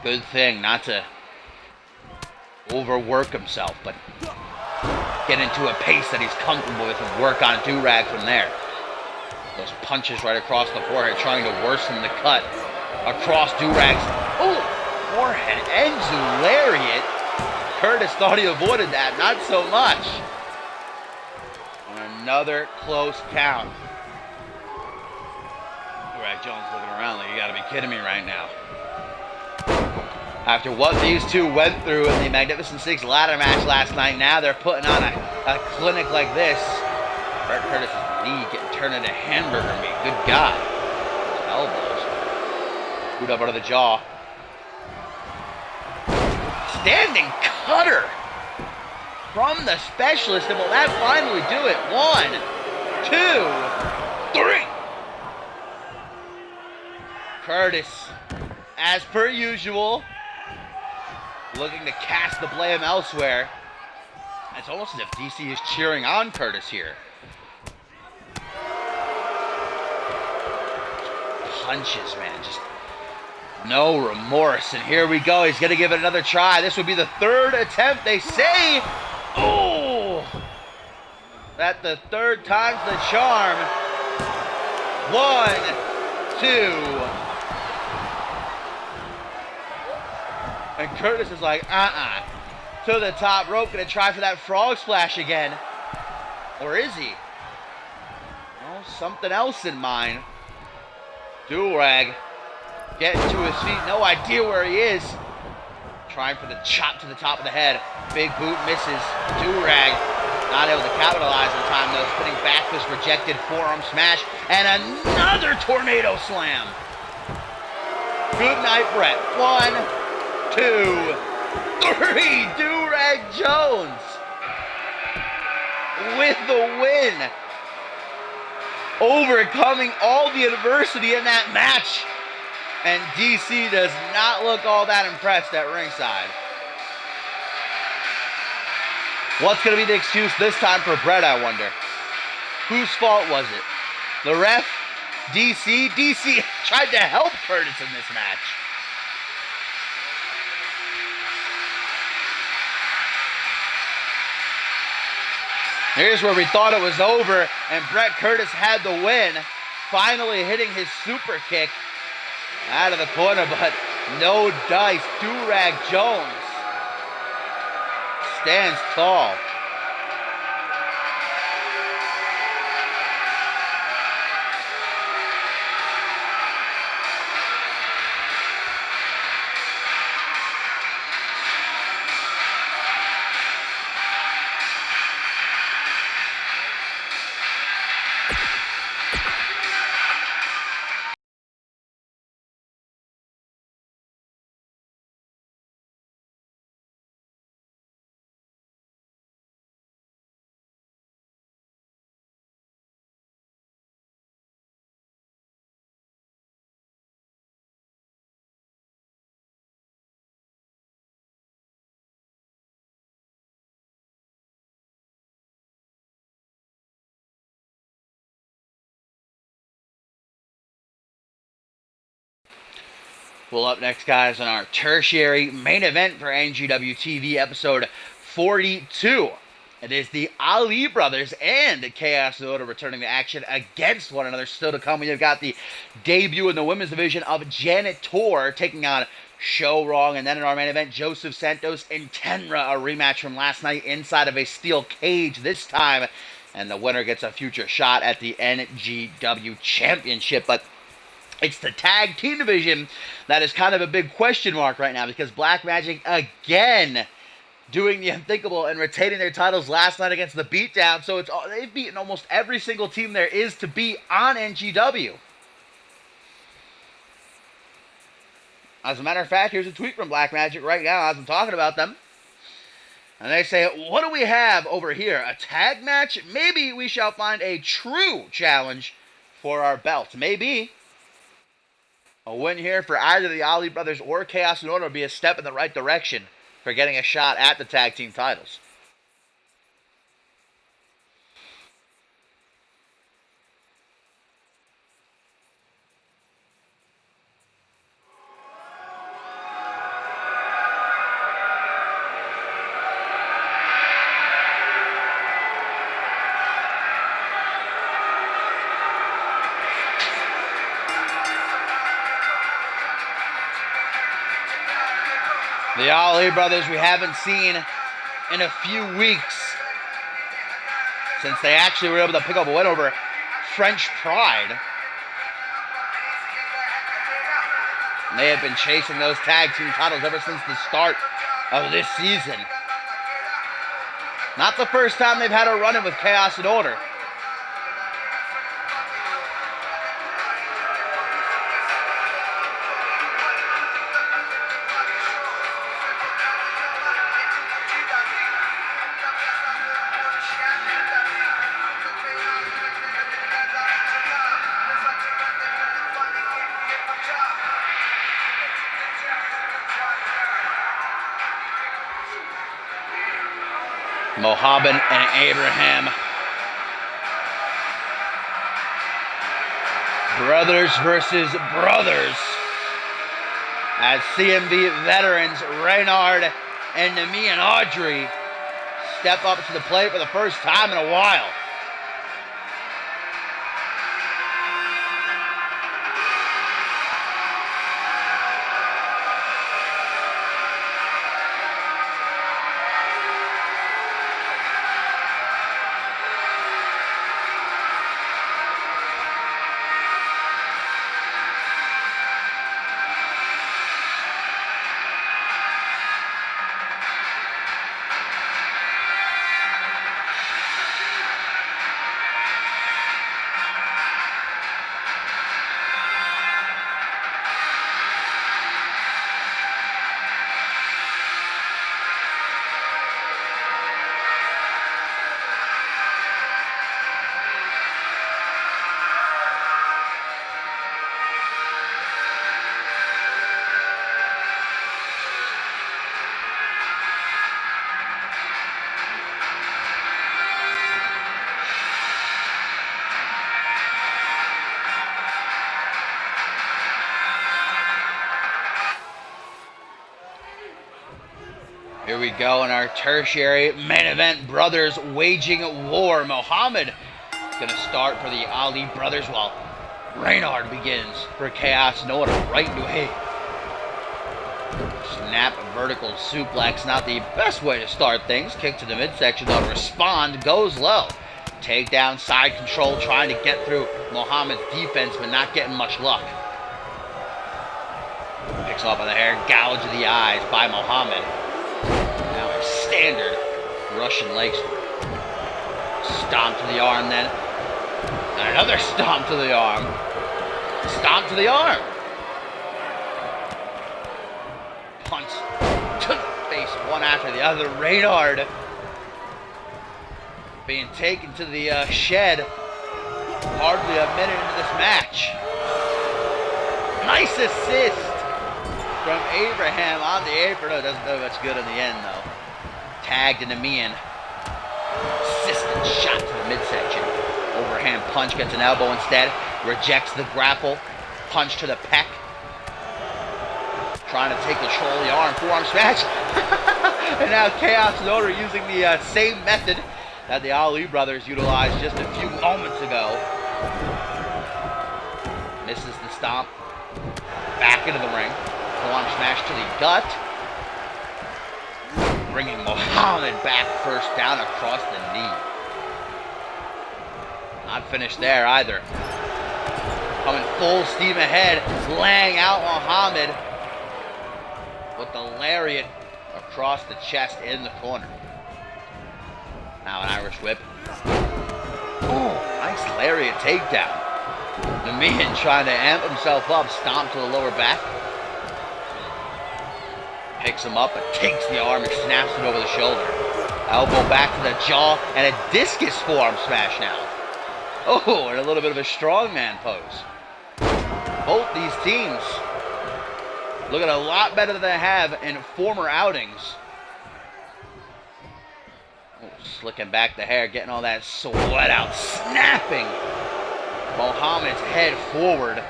good thing not to overwork himself, but get into a pace that he's comfortable with and work on Durag from there. Those punches right across the forehead, trying to worsen the cut across Durag's forehead. Enzu lariat. Curtis thought he avoided that, not so much. And another close count. Durag Jones looking around like, you gotta be kidding me right now. After what these two went through in the Magnificent Six ladder match last night, now they're putting on a clinic like this. Brett Curtis' knee getting turned into hamburger meat. Good God. Those elbows. Boot up under the jaw. Standing cutter from the specialist, and will that finally do it? 1, 2, 3. Curtis, as per usual, looking to cast the blame elsewhere. It's almost as if DC is cheering on Curtis here. Punches, man, just no remorse. And here we go. He's going to give it another try. This would be the third attempt, they say. Oh! That the third time's the charm. 1, 2. And Curtis is like, to the top rope, gonna try for that frog splash again. Or is he? Oh, something else in mind. Durag getting to his feet, no idea where he is. Trying for the chop to the top of the head. Big boot misses. Durag not able to capitalize in time though. Spinning back fist rejected, forearm smash, and another tornado slam. Good night, Brett. 1, 2, 3. Durag Jones with the win. Overcoming all the adversity in that match. And DC does not look all that impressed at ringside. What's going to be the excuse this time for Brett, I wonder? Whose fault was it? The ref? DC? DC tried to help Curtis in this match. Here's where we thought it was over, and Brett Curtis had the win, finally hitting his super kick out of the corner, but no dice. Durag Jones stands tall. Well, up next, guys, on our tertiary main event for NGW TV episode 42. It is the Ali brothers and Chaos Order returning to action against one another. Still to come, we've got the debut in the women's division of Janet Tor taking on Show Wrong. And then in our main event, Joseph Santos and Tenra, a rematch from last night inside of a steel cage. This time, and the winner gets a future shot at the NGW Championship. But it's the tag team division that is kind of a big question mark right now, because Black Magic again doing the unthinkable and retaining their titles last night against the Beatdown. So they've beaten almost every single team there is to beat on NGW. As a matter of fact, here's a tweet from Black Magic right now as I'm talking about them. And they say, what do we have over here? A tag match? Maybe we shall find a true challenge for our belts. Maybe a win here for either the Ali Brothers or Chaos in Order would be a step in the right direction for getting a shot at the tag team titles. The Ali Brothers we haven't seen in a few weeks, since they actually were able to pick up a win over French Pride. And they have been chasing those tag team titles ever since the start of this season. Not the first time they've had a run-in with Chaos and Order. Mohammed and Abraham. Brothers versus brothers. As CMV veterans Reynard and Nami and Audrey step up to the plate for the first time in a while. Here we go in our tertiary main event, brothers waging war. Mohammed gonna start for the Ali Brothers while Reynard begins for Chaos and Order. Right into a snap vertical suplex. Not the best way to start things. Kick to the midsection, though. Respond, goes low. Takedown, side control, trying to get through Mohammed's defense, but not getting much luck. Picks up by the hair, gouge of the eyes by Mohammed. Now a standard Russian leg sweep. Stomp to the arm then. And another stomp to the arm. Stomp to the arm. Punch to the face, one after the other. Reynard being taken to the shed hardly a minute into this match. Nice assist from Abraham on the apron. No, doesn't do much good in the end, though. Tagged into Mian. Assistant shot to the midsection. Overhand punch, gets an elbow instead. Rejects the grapple. Punch to the pec. Trying to take control of the arm. Forearm smash. And now Chaos and Order using the same method that the Ali Brothers utilized just a few moments ago. Misses the stomp. Back into the ring. Forearm smash to the gut. Bringing Mohammed back first down across the knee. Not finished there either. Coming full steam ahead, laying out Muhammad with the lariat across the chest in the corner. Now an Irish whip. Oh, nice lariat takedown. Namian trying to amp himself up, stomp to the lower back. Picks him up, but takes the arm and snaps it over the shoulder. Elbow back to the jaw, and a discus forearm smash now. Oh, and a little bit of a strongman pose. Both these teams looking a lot better than they have in former outings. Oh, slicking back the hair, getting all that sweat out, snapping Muhammad's head forward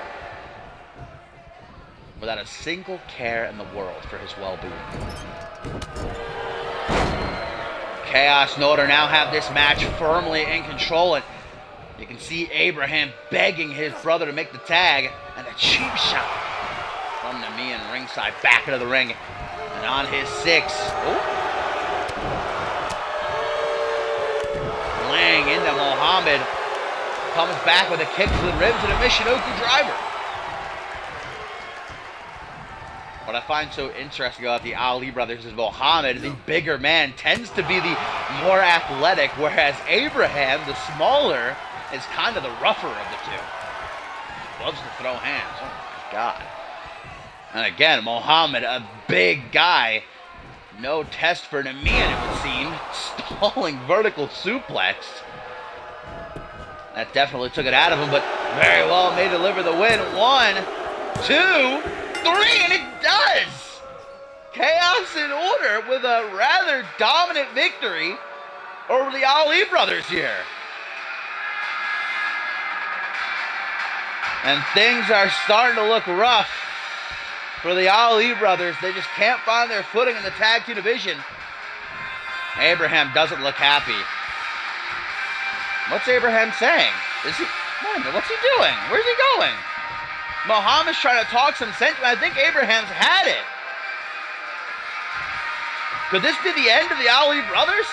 without a single care in the world for his well-being. Chaos and Order now have this match firmly in control, and you can see Abraham begging his brother to make the tag, and a cheap shot from Namian ringside back into the ring, and on his 6. Laying into Muhammad, comes back with a kick to the ribs and a Michinoku driver. What I find so interesting about the Ali brothers is Muhammad, the bigger man, tends to be the more athletic, whereas Abraham, the smaller, is kind of the rougher of the two. Loves to throw hands. Oh my God. And again, Muhammad, a big guy. No test for Namian, it would seem. Stalling vertical suplex. That definitely took it out of him, but very well may deliver the win. 1, 2, 3, and it does! Chaos and Order with a rather dominant victory over the Ali brothers here. And things are starting to look rough for the Ali brothers. They just can't find their footing in the tag team division. Abraham doesn't look happy. What's Abraham saying? What's he doing? Where's he going? Muhammad's trying to talk some sense. I think Abraham's had it. Could this be the end of the Ali brothers?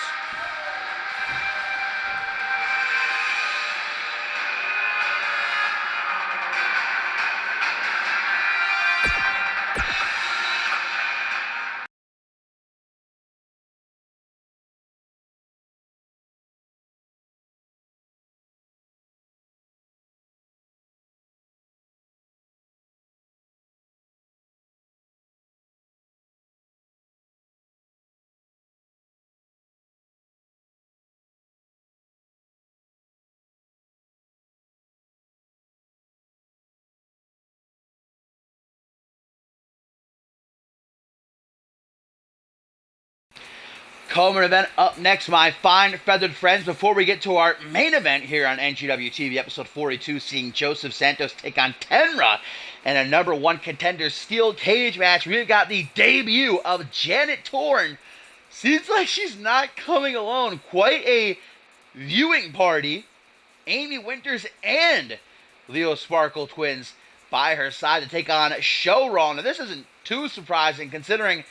Co-main event up next, my fine feathered friends. Before we get to our main event here on NGW TV, episode 42, seeing Joseph Santos take on Tenra in a number 1 contender steel cage match, we've got the debut of Janet Torn. Seems like she's not coming alone. Quite a viewing party. Amy Winters and Leo Sparkle twins by her side to take on Show Wrong. Now, this isn't too surprising considering,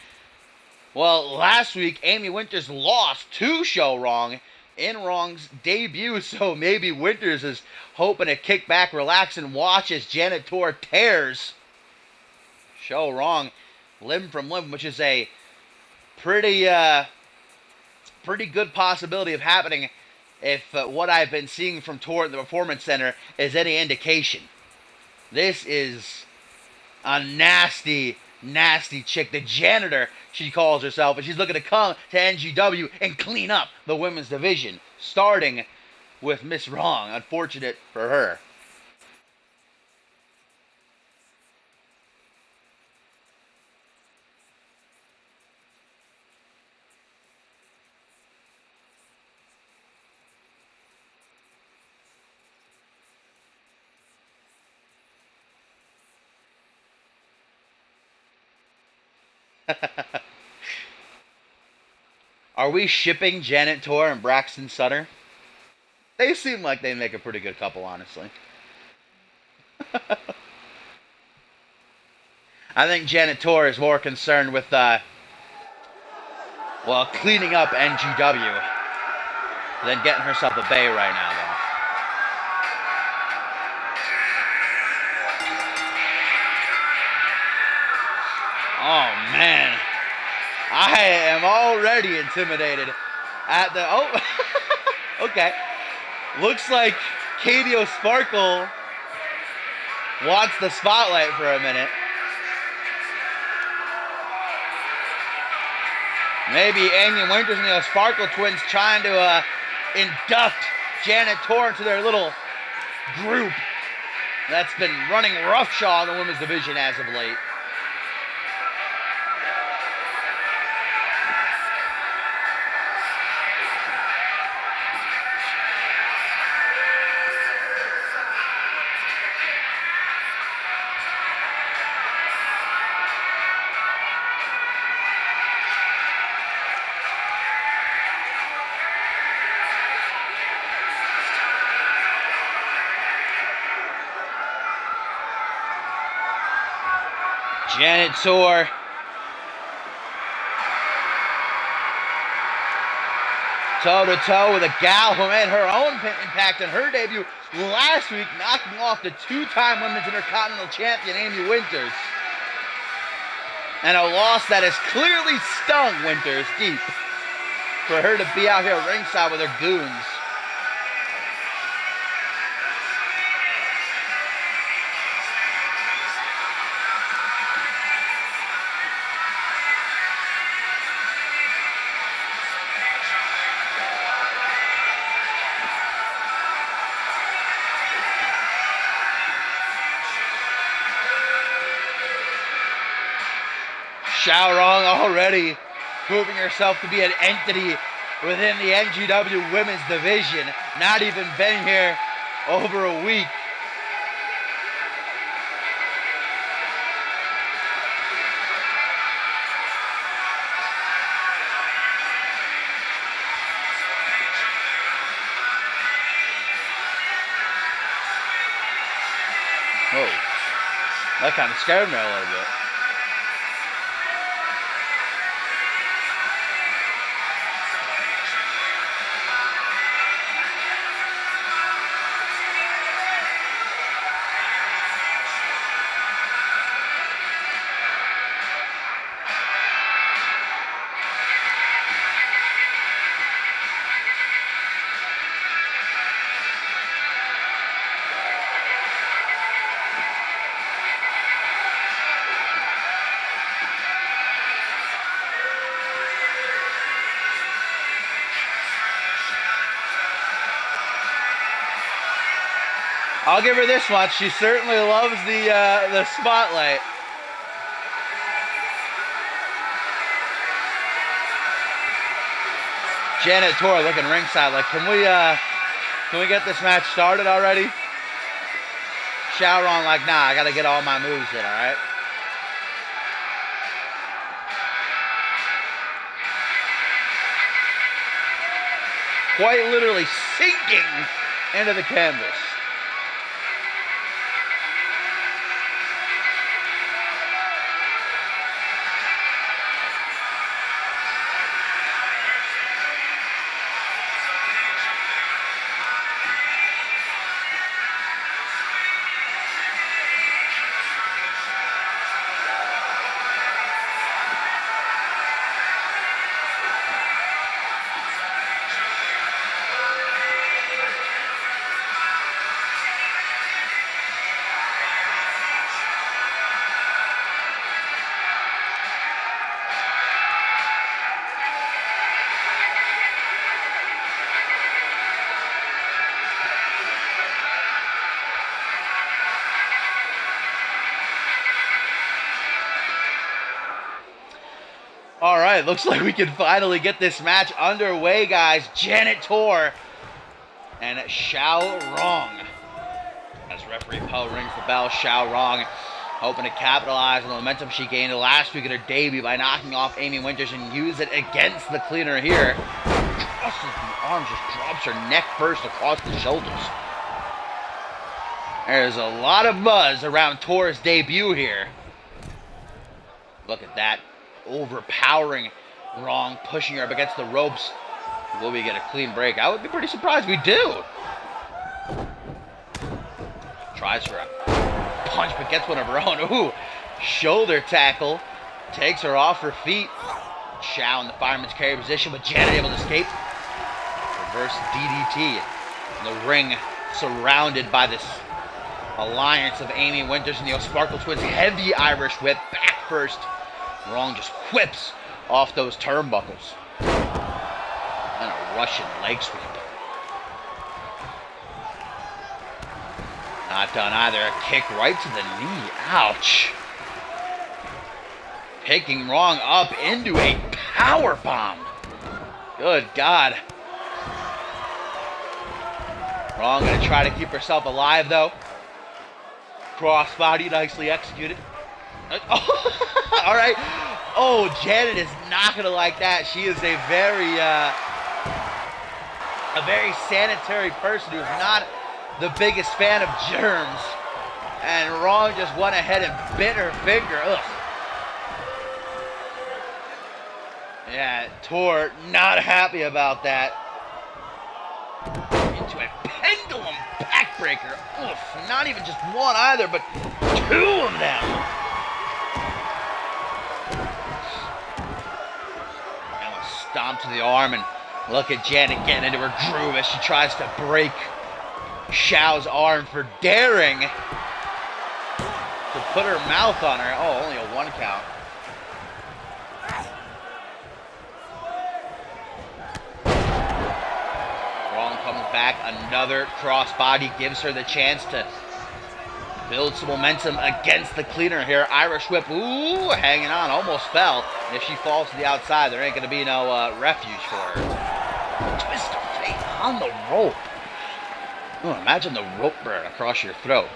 well, last week, Amy Winters lost to Show Wrong in Wrong's debut, so maybe Winters is hoping to kick back, relax, and watch as Janet Tor tears Show Wrong limb from limb, which is a pretty good possibility of happening if what I've been seeing from Tor at the Performance Center is any indication. This is a nasty chick, the janitor, she calls herself, and she's looking to come to NGW and clean up the women's division, starting with Miss Wrong. Unfortunate for her. Are we shipping Janet Tor and Braxton Sutter? They seem like they make a pretty good couple, honestly. I think Janet Tor is more concerned with, cleaning up NGW than getting herself a bay right now, though. Oh, man. I am already intimidated at the... Oh, okay. Looks like Katie O'Sparkle wants the spotlight for a minute. Maybe Amy Winters and the O'Sparkle twins trying to induct Janet Torr into their little group that's been running roughshod in the women's division as of late. Janet Torr toe-to-toe with a gal who made her own impact in her debut last week, knocking off the two-time Women's Intercontinental Champion Amy Winters. And a loss that has clearly stung Winters deep for her to be out here ringside with her goons. Xiaorong already proving herself to be an entity within the NGW women's division. Not even been here over a week. Whoa, that kind of scared me a little bit. I'll give her this much. She certainly loves the spotlight. Janet Torr looking ringside like, can we get this match started already? Xiaorong like, nah, I gotta get all my moves in, alright? Quite literally sinking into the canvas. All right, looks like we can finally get this match underway, guys. Janet Torr and Xiaorong. As referee Poe rings the bell, Xiaorong hoping to capitalize on the momentum she gained last week in her debut by knocking off Amy Winters and use it against the cleaner here. Crosses the arms, just drops her neck first across the shoulders. There's a lot of buzz around Torr's debut here. Look at that. Overpowering Wrong, pushing her up against the ropes. Will we get a clean break? I would be pretty surprised we do. Tries for a punch, but gets one of her own. Ooh, shoulder tackle Takes her off her feet. Xiao in the fireman's carry position, but Janet able to escape. Reverse DDT. In the ring, surrounded by this alliance of Amy Winters and the Sparkle Twins. Heavy Irish whip, back first. Wrong just whips off those turnbuckles. And a Russian leg sweep. Not done either. A kick right to the knee. Ouch. Picking Wrong up into a power bomb. Good God. Wrong gonna try to keep herself alive though. Crossbody nicely executed. Oh, all right. Oh, Janet is not gonna like that. She is a very sanitary person who's not the biggest fan of germs. And Wrong just went ahead and bit her finger. Ugh. Yeah, Tor not happy about that. Into a pendulum backbreaker. Oof, not even just one either, but two of them. Now a stomp to the arm, and look at Janet getting into her groove as she tries to break Xiao's arm for daring to put her mouth on her. Oh, only a 1 count. Wrong comes back, another crossbody gives her the chance to build some momentum against the cleaner here. Irish whip, ooh, hanging on, almost fell. And if she falls to the outside, there ain't gonna be no refuge for her. Twist of fate on the rope. Oh, imagine the rope burn across your throat.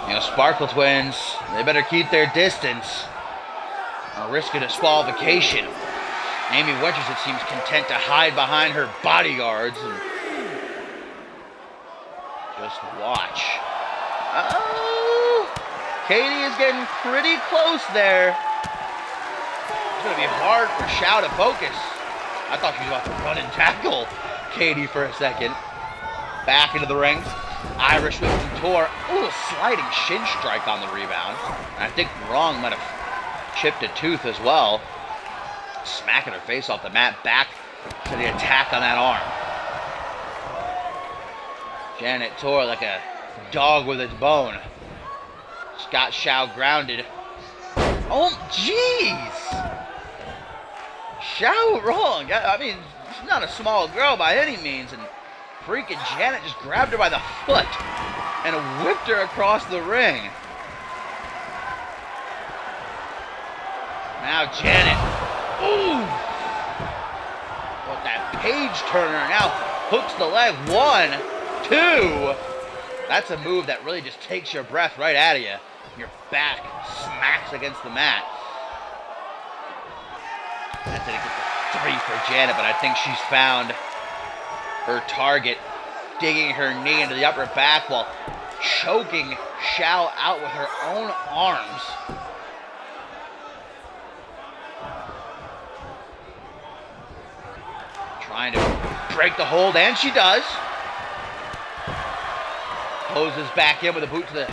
You know, Sparkle Twins, they better keep their distance or risk a disqualification. Amy Winters, it seems, content to hide behind her bodyguards and just watch. Oh, Katie is getting pretty close there. It's going to be hard for Xiao to focus. I thought she was about to run and tackle Katie for a second. Back into the ring. Irish whip from Tor. Ooh, sliding shin strike on the rebound. And I think Wrong might have chipped a tooth as well. Smacking her face off the mat, back to the attack on that arm. Janet Tor like a dog with its bone. Scott Xiao grounded. Oh, jeez! Xiao Wrong. I mean, she's not a small girl by any means, and freaking Janet just grabbed her by the foot and whipped her across the ring. Now Janet. Ooh! But that page turner now hooks the leg. 1, 2. That's a move that really just takes your breath right out of you. Your back smacks against the mat. That's gonna get the 3 for Janet, but I think she's found her target, digging her knee into the upper back while choking Xiao out with her own arms. Trying to break the hold, and she does. Closes back in with a boot to the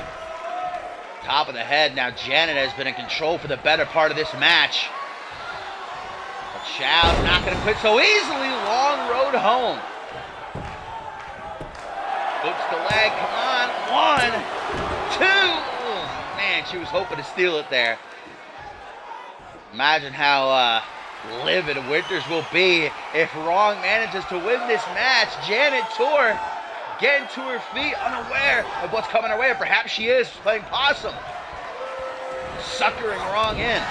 top of the head. Now Janet has been in control for the better part of this match. But Xiao's not going to quit so easily. Long road home. Hooks the leg. Come on. 1, 2. Oh, man, she was hoping to steal it there. Imagine how livid Winters will be if Wrong manages to win this match. Janet Tor getting to her feet, unaware of what's coming her way. Or perhaps she is playing possum. Suckering Wrong in.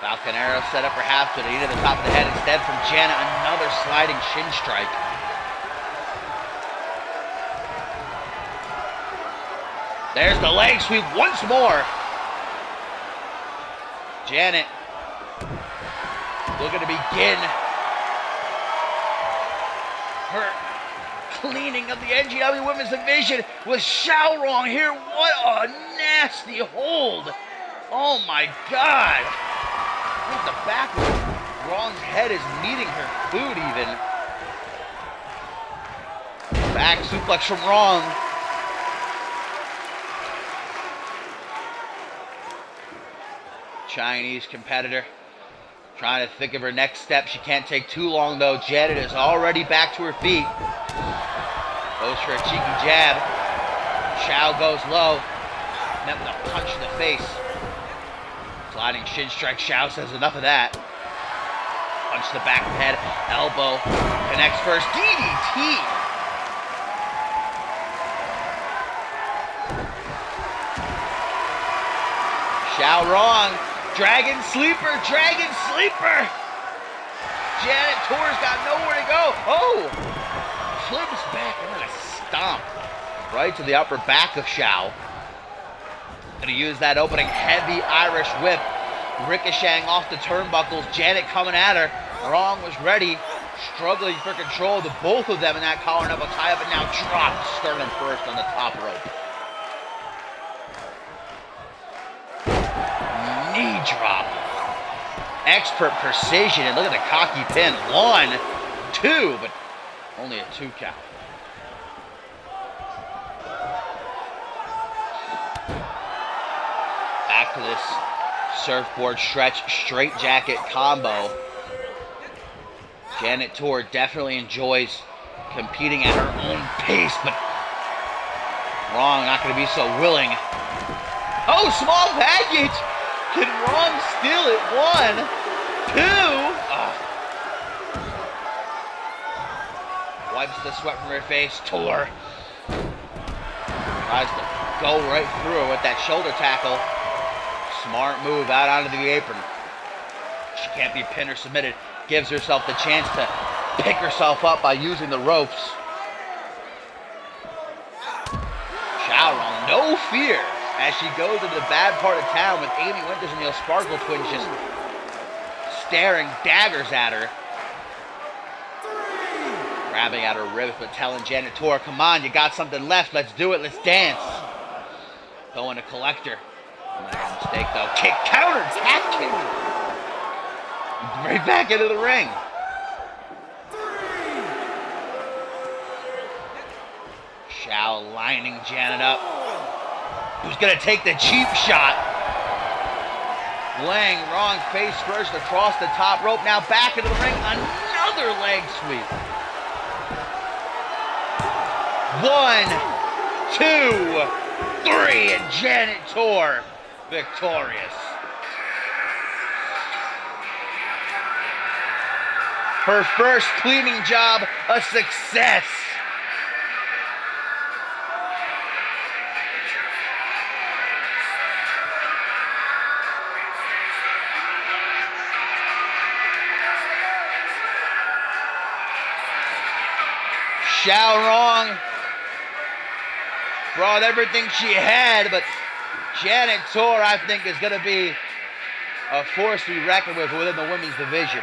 Falcon Arrow set up perhaps to the knee to the top of the head. Instead from Janet, another sliding shin strike. There's the leg sweep once more. Janet looking to begin her cleaning of the NGW Women's Division with Xiao Wrong here. What a nasty hold. Oh my God. Look at the back of Wrong's head is meeting her boot even. Back suplex from Wrong. Chinese competitor trying to think of her next step. She can't take too long, though. Janet is already back to her feet. Goes for a cheeky jab. Xiao goes low. Met with a punch in the face. Sliding shin strike. Xiao says enough of that. Punch to the back of the head. Elbow. Connects first. DDT. Xiao wrong. Dragon sleeper. Dragon sleeper. Janet Torres got nowhere to go. Oh. Flips back and then a stomp. Right to the upper back of Xiao. Gonna use that opening heavy Irish whip. Ricocheting off the turnbuckles. Janet coming at her. Wrong was ready. Struggling for control. The both of them in that collar knuckle tie up and now dropped sternum first on the top rope. Knee drop. Expert precision. And look at the cocky pin. 1, 2, but only a 2 count. Back to this surfboard stretch straight jacket combo. Janet Torre definitely enjoys competing at her own pace, but Wrong not going to be so willing. Oh, small package! Can Wrong steal it? 1, 2. Oh. Wipes the sweat from her face. Torre tries to go right through her with that shoulder tackle. Smart move out onto the apron. She can't be pinned or submitted. Gives herself the chance to pick herself up by using the ropes. Xiaorong, no fear, as she goes into the bad part of town with Amy Winters and the Sparkle twins just staring daggers at her. Grabbing at her ribs, but telling Janet Torre, come on, you got something left. Let's do it. Let's dance. Going to collect her. Mistake, though. Kick, counter, tap kick. Right back into the ring. Xiao lining Janet up. Who's going to take the cheap shot? Laying Wrong face first across the top rope. Now back into the ring. Another leg sweep. 1, 2, 3. And Janet Torre victorious. Her first cleaning job, a success. Xiaorong brought everything she had, but Janet Torre, I think, is going to be a force to be reckoned with within the women's division.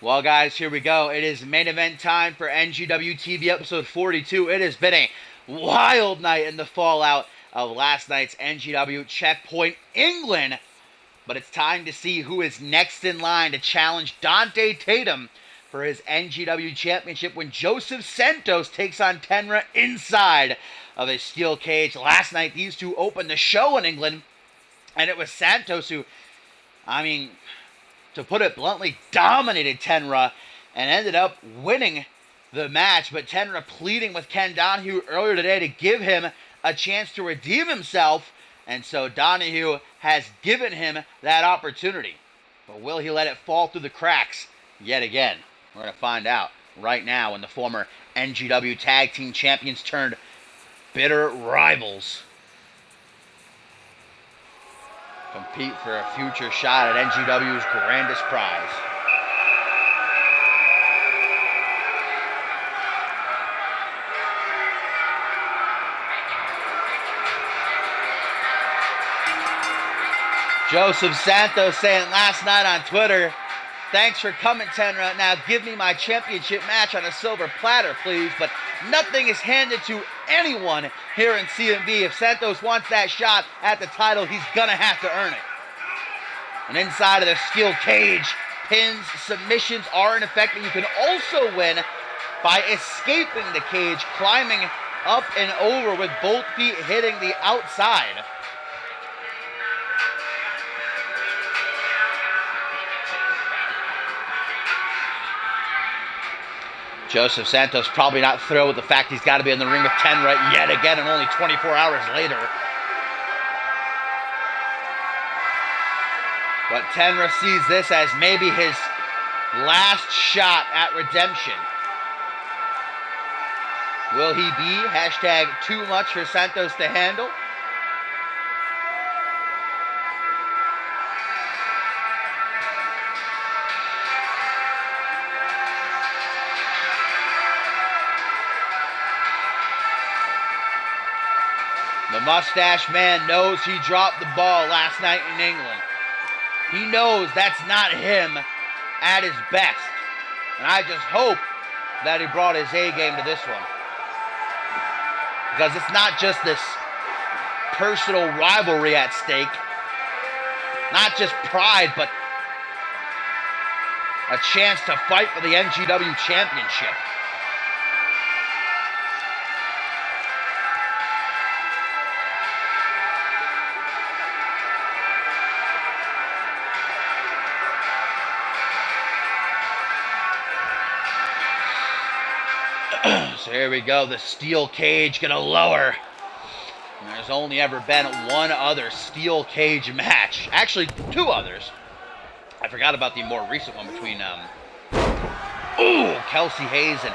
Well, guys, here we go. It is main event time for NGW TV episode 42. It has been a wild night in the fallout of last night's NGW Checkpoint England. But it's time to see who is next in line to challenge Dante Tatum for his NGW Championship when Joseph Santos takes on Tenra inside of a steel cage. Last night, these two opened the show in England, and it was Santos who, to put it bluntly, dominated Tenra and ended up winning the match. But Tenra pleading with Ken Donahue earlier today to give him a chance to redeem himself. And so Donahue has given him that opportunity. But will he let it fall through the cracks yet again? We're going to find out right now when the former NGW Tag Team Champions turned bitter rivals compete for a future shot at NGW's grandest prize. Joseph Santos saying last night on Twitter, "Thanks for coming, Tenra. Now give me my championship match on a silver platter, please. But nothing is handed to anyone here in CMV. If Santos wants that shot at the title, he's going to have to earn it." And inside of the steel cage, pins, submissions are in effect, but you can also win by escaping the cage, climbing up and over with both feet hitting the outside. Joseph Santos probably not thrilled with the fact he's got to be in the ring with Tenra yet again and only 24 hours later. But Tenra sees this as maybe his last shot at redemption. Will he be hashtag too much for Santos to handle? The mustache man knows he dropped the ball last night in England. He knows that's not him at his best. And I just hope that he brought his A game to this one. Because it's not just this personal rivalry at stake. Not just pride, but a chance to fight for the NGW championship. So here we go, the steel cage gonna lower. And there's only ever been one other steel cage match. Actually, two others. I forgot about the more recent one between Kelsey Hayes and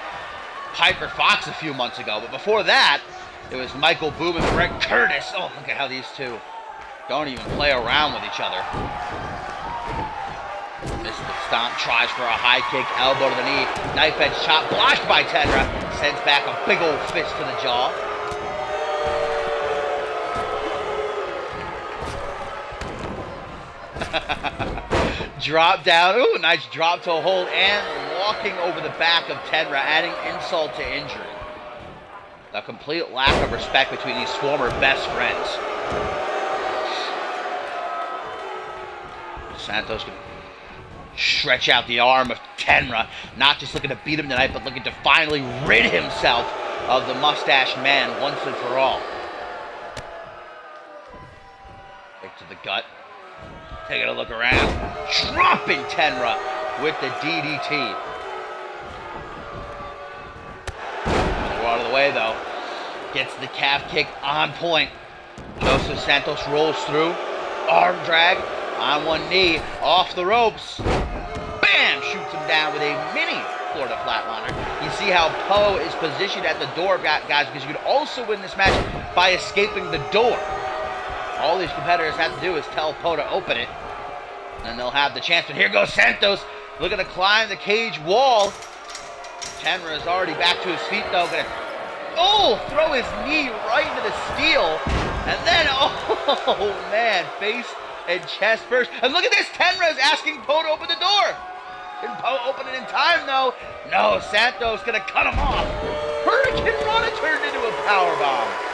Piper Fox a few months ago. But before that, it was Michael Boom and Brett Curtis. Oh, look at how these two don't even play around with each other. Misses the stomp, tries for a high kick, elbow to the knee, knife edge chop, blocked by Tenra, sends back a big old fist to the jaw. Drop down, ooh, nice drop to a hold, and walking over the back of Tenra, adding insult to injury. A complete lack of respect between these former best friends. Santos can stretch out the arm of Tenra, not just looking to beat him tonight, but looking to finally rid himself of the mustached man once and for all. Kick to the gut. Taking a look around. Dropping Tenra with the DDT. Out of the way, though. Gets the calf kick on point. Joseph Santos rolls through. Arm drag on one knee. Off the ropes. Bam! Shoots him down with a mini Florida flatliner. You see how Poe is positioned at the door, guys, because you could also win this match by escaping the door. All these competitors have to do is tell Poe to open it, and they'll have the chance. But here goes Santos, looking to climb the cage wall. Tenra is already back to his feet, though. Gonna, throw his knee right into the steel. And then, oh, man, face and chest first. And look at this, Tenra is asking Poe to open the door. Can Poe open it in time, though? No, Santos gonna cut him off. Hurricane Rana turned into a powerbomb.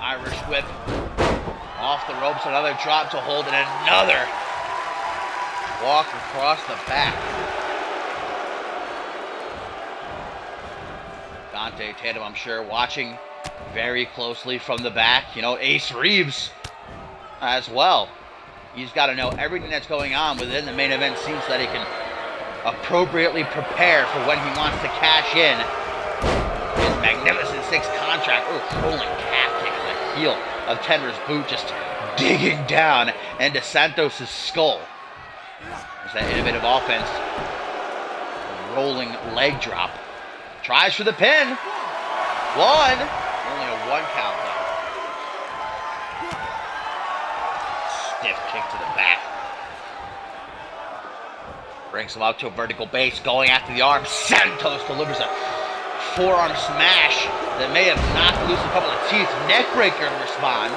Irish whip. Off the ropes, another drop to hold, and another walk across the back. Dante Tatum, I'm sure, watching very closely from the back. You know, Ace Reeves as well. He's got to know everything that's going on within the main event scene so that he can appropriately prepare for when he wants to cash in his Magnificent Six contract. Rolling calf kick in the heel of Tenra's boot, just digging down into Santos' skull. There's that innovative offense. A rolling leg drop. Tries for the pin. One. Only a 1 count, though. Stiff kick to the back. Brings him up to a vertical base, going after the arm. Santos delivers a forearm smash that may have knocked loose a couple of teeth. Neckbreaker to respond.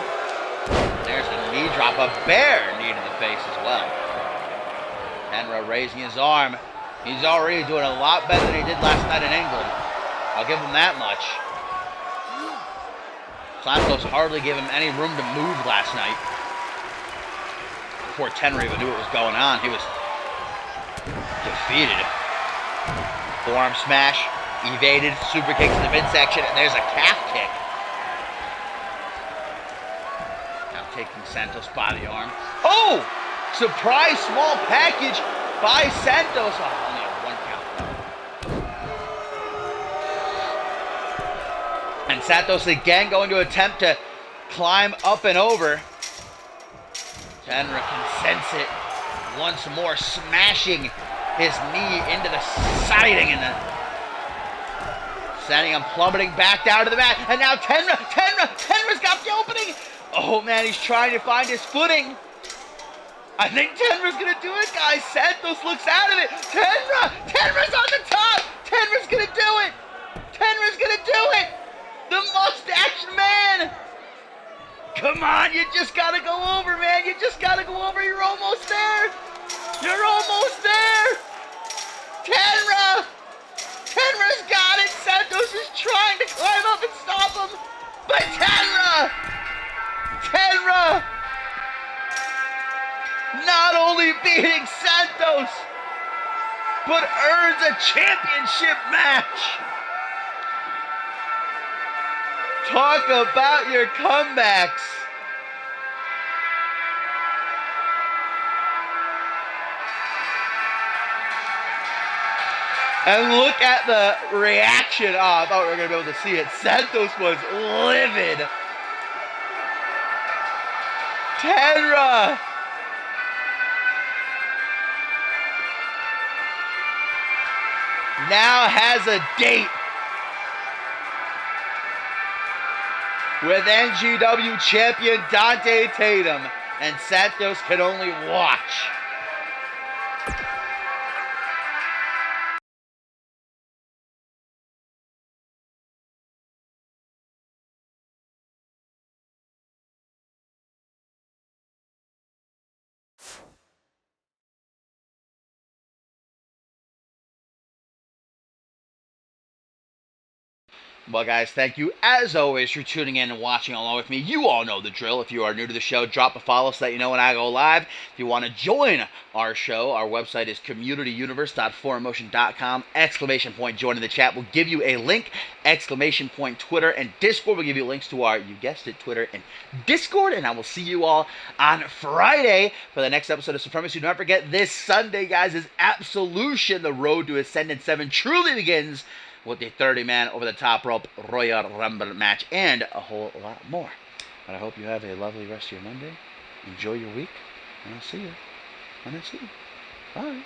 There's a knee drop, a bare knee to the face as well. Tenra raising his arm. He's already doing a lot better than he did last night in England. I'll give him that much. Santos hardly gave him any room to move last night. Before Tenra even knew what was going on, he was defeated. Forearm smash, evaded, super kick to the midsection, and there's a calf kick. Now taking Santos by the arm. Oh! Surprise small package by Santos. Oh, only a 1 count. And Santos again going to attempt to climb up and over. Tenra can sense it once more, smashing his knee into the siding and sending him plummeting back down to the mat. And now Tenra's got the opening. Oh man, he's trying to find his footing. I think Tenra's gonna do it, guys. Santos looks out of it. Tenra's on the top. Tenra's gonna do it. Tenra's gonna do it. The mustache man. Come on, you just gotta go over, man. You just gotta go over. You're almost there. You're almost there. Tenra's got it. Santos is trying to climb up and stop him. But Tenra not only beating Santos, but earns a championship match. Talk about your comebacks. And look at the reaction. Oh, I thought we were going to be able to see it. Santos was livid. Tenra. Now has a date with NGW champion Dante Tatum, and Santos can only watch. Well, guys, thank you, as always, for tuning in and watching along with me. You all know the drill. If you are new to the show, drop a follow so that you know when I go live. If you want to join our show, our website is communityuniverse.foreigmotion.com. ! Join in the chat. We'll give you a link. ! Twitter and Discord. We'll give you links to our, you guessed it, Twitter and Discord. And I will see you all on Friday for the next episode of Supremacy. Do not forget, this Sunday, guys, is Absolution. The road to Ascendant 7 truly begins with the 30-man over-the-top rope Royal Rumble match and a whole lot more. But I hope you have a lovely rest of your Monday. Enjoy your week, and I'll see you when I see you. Bye.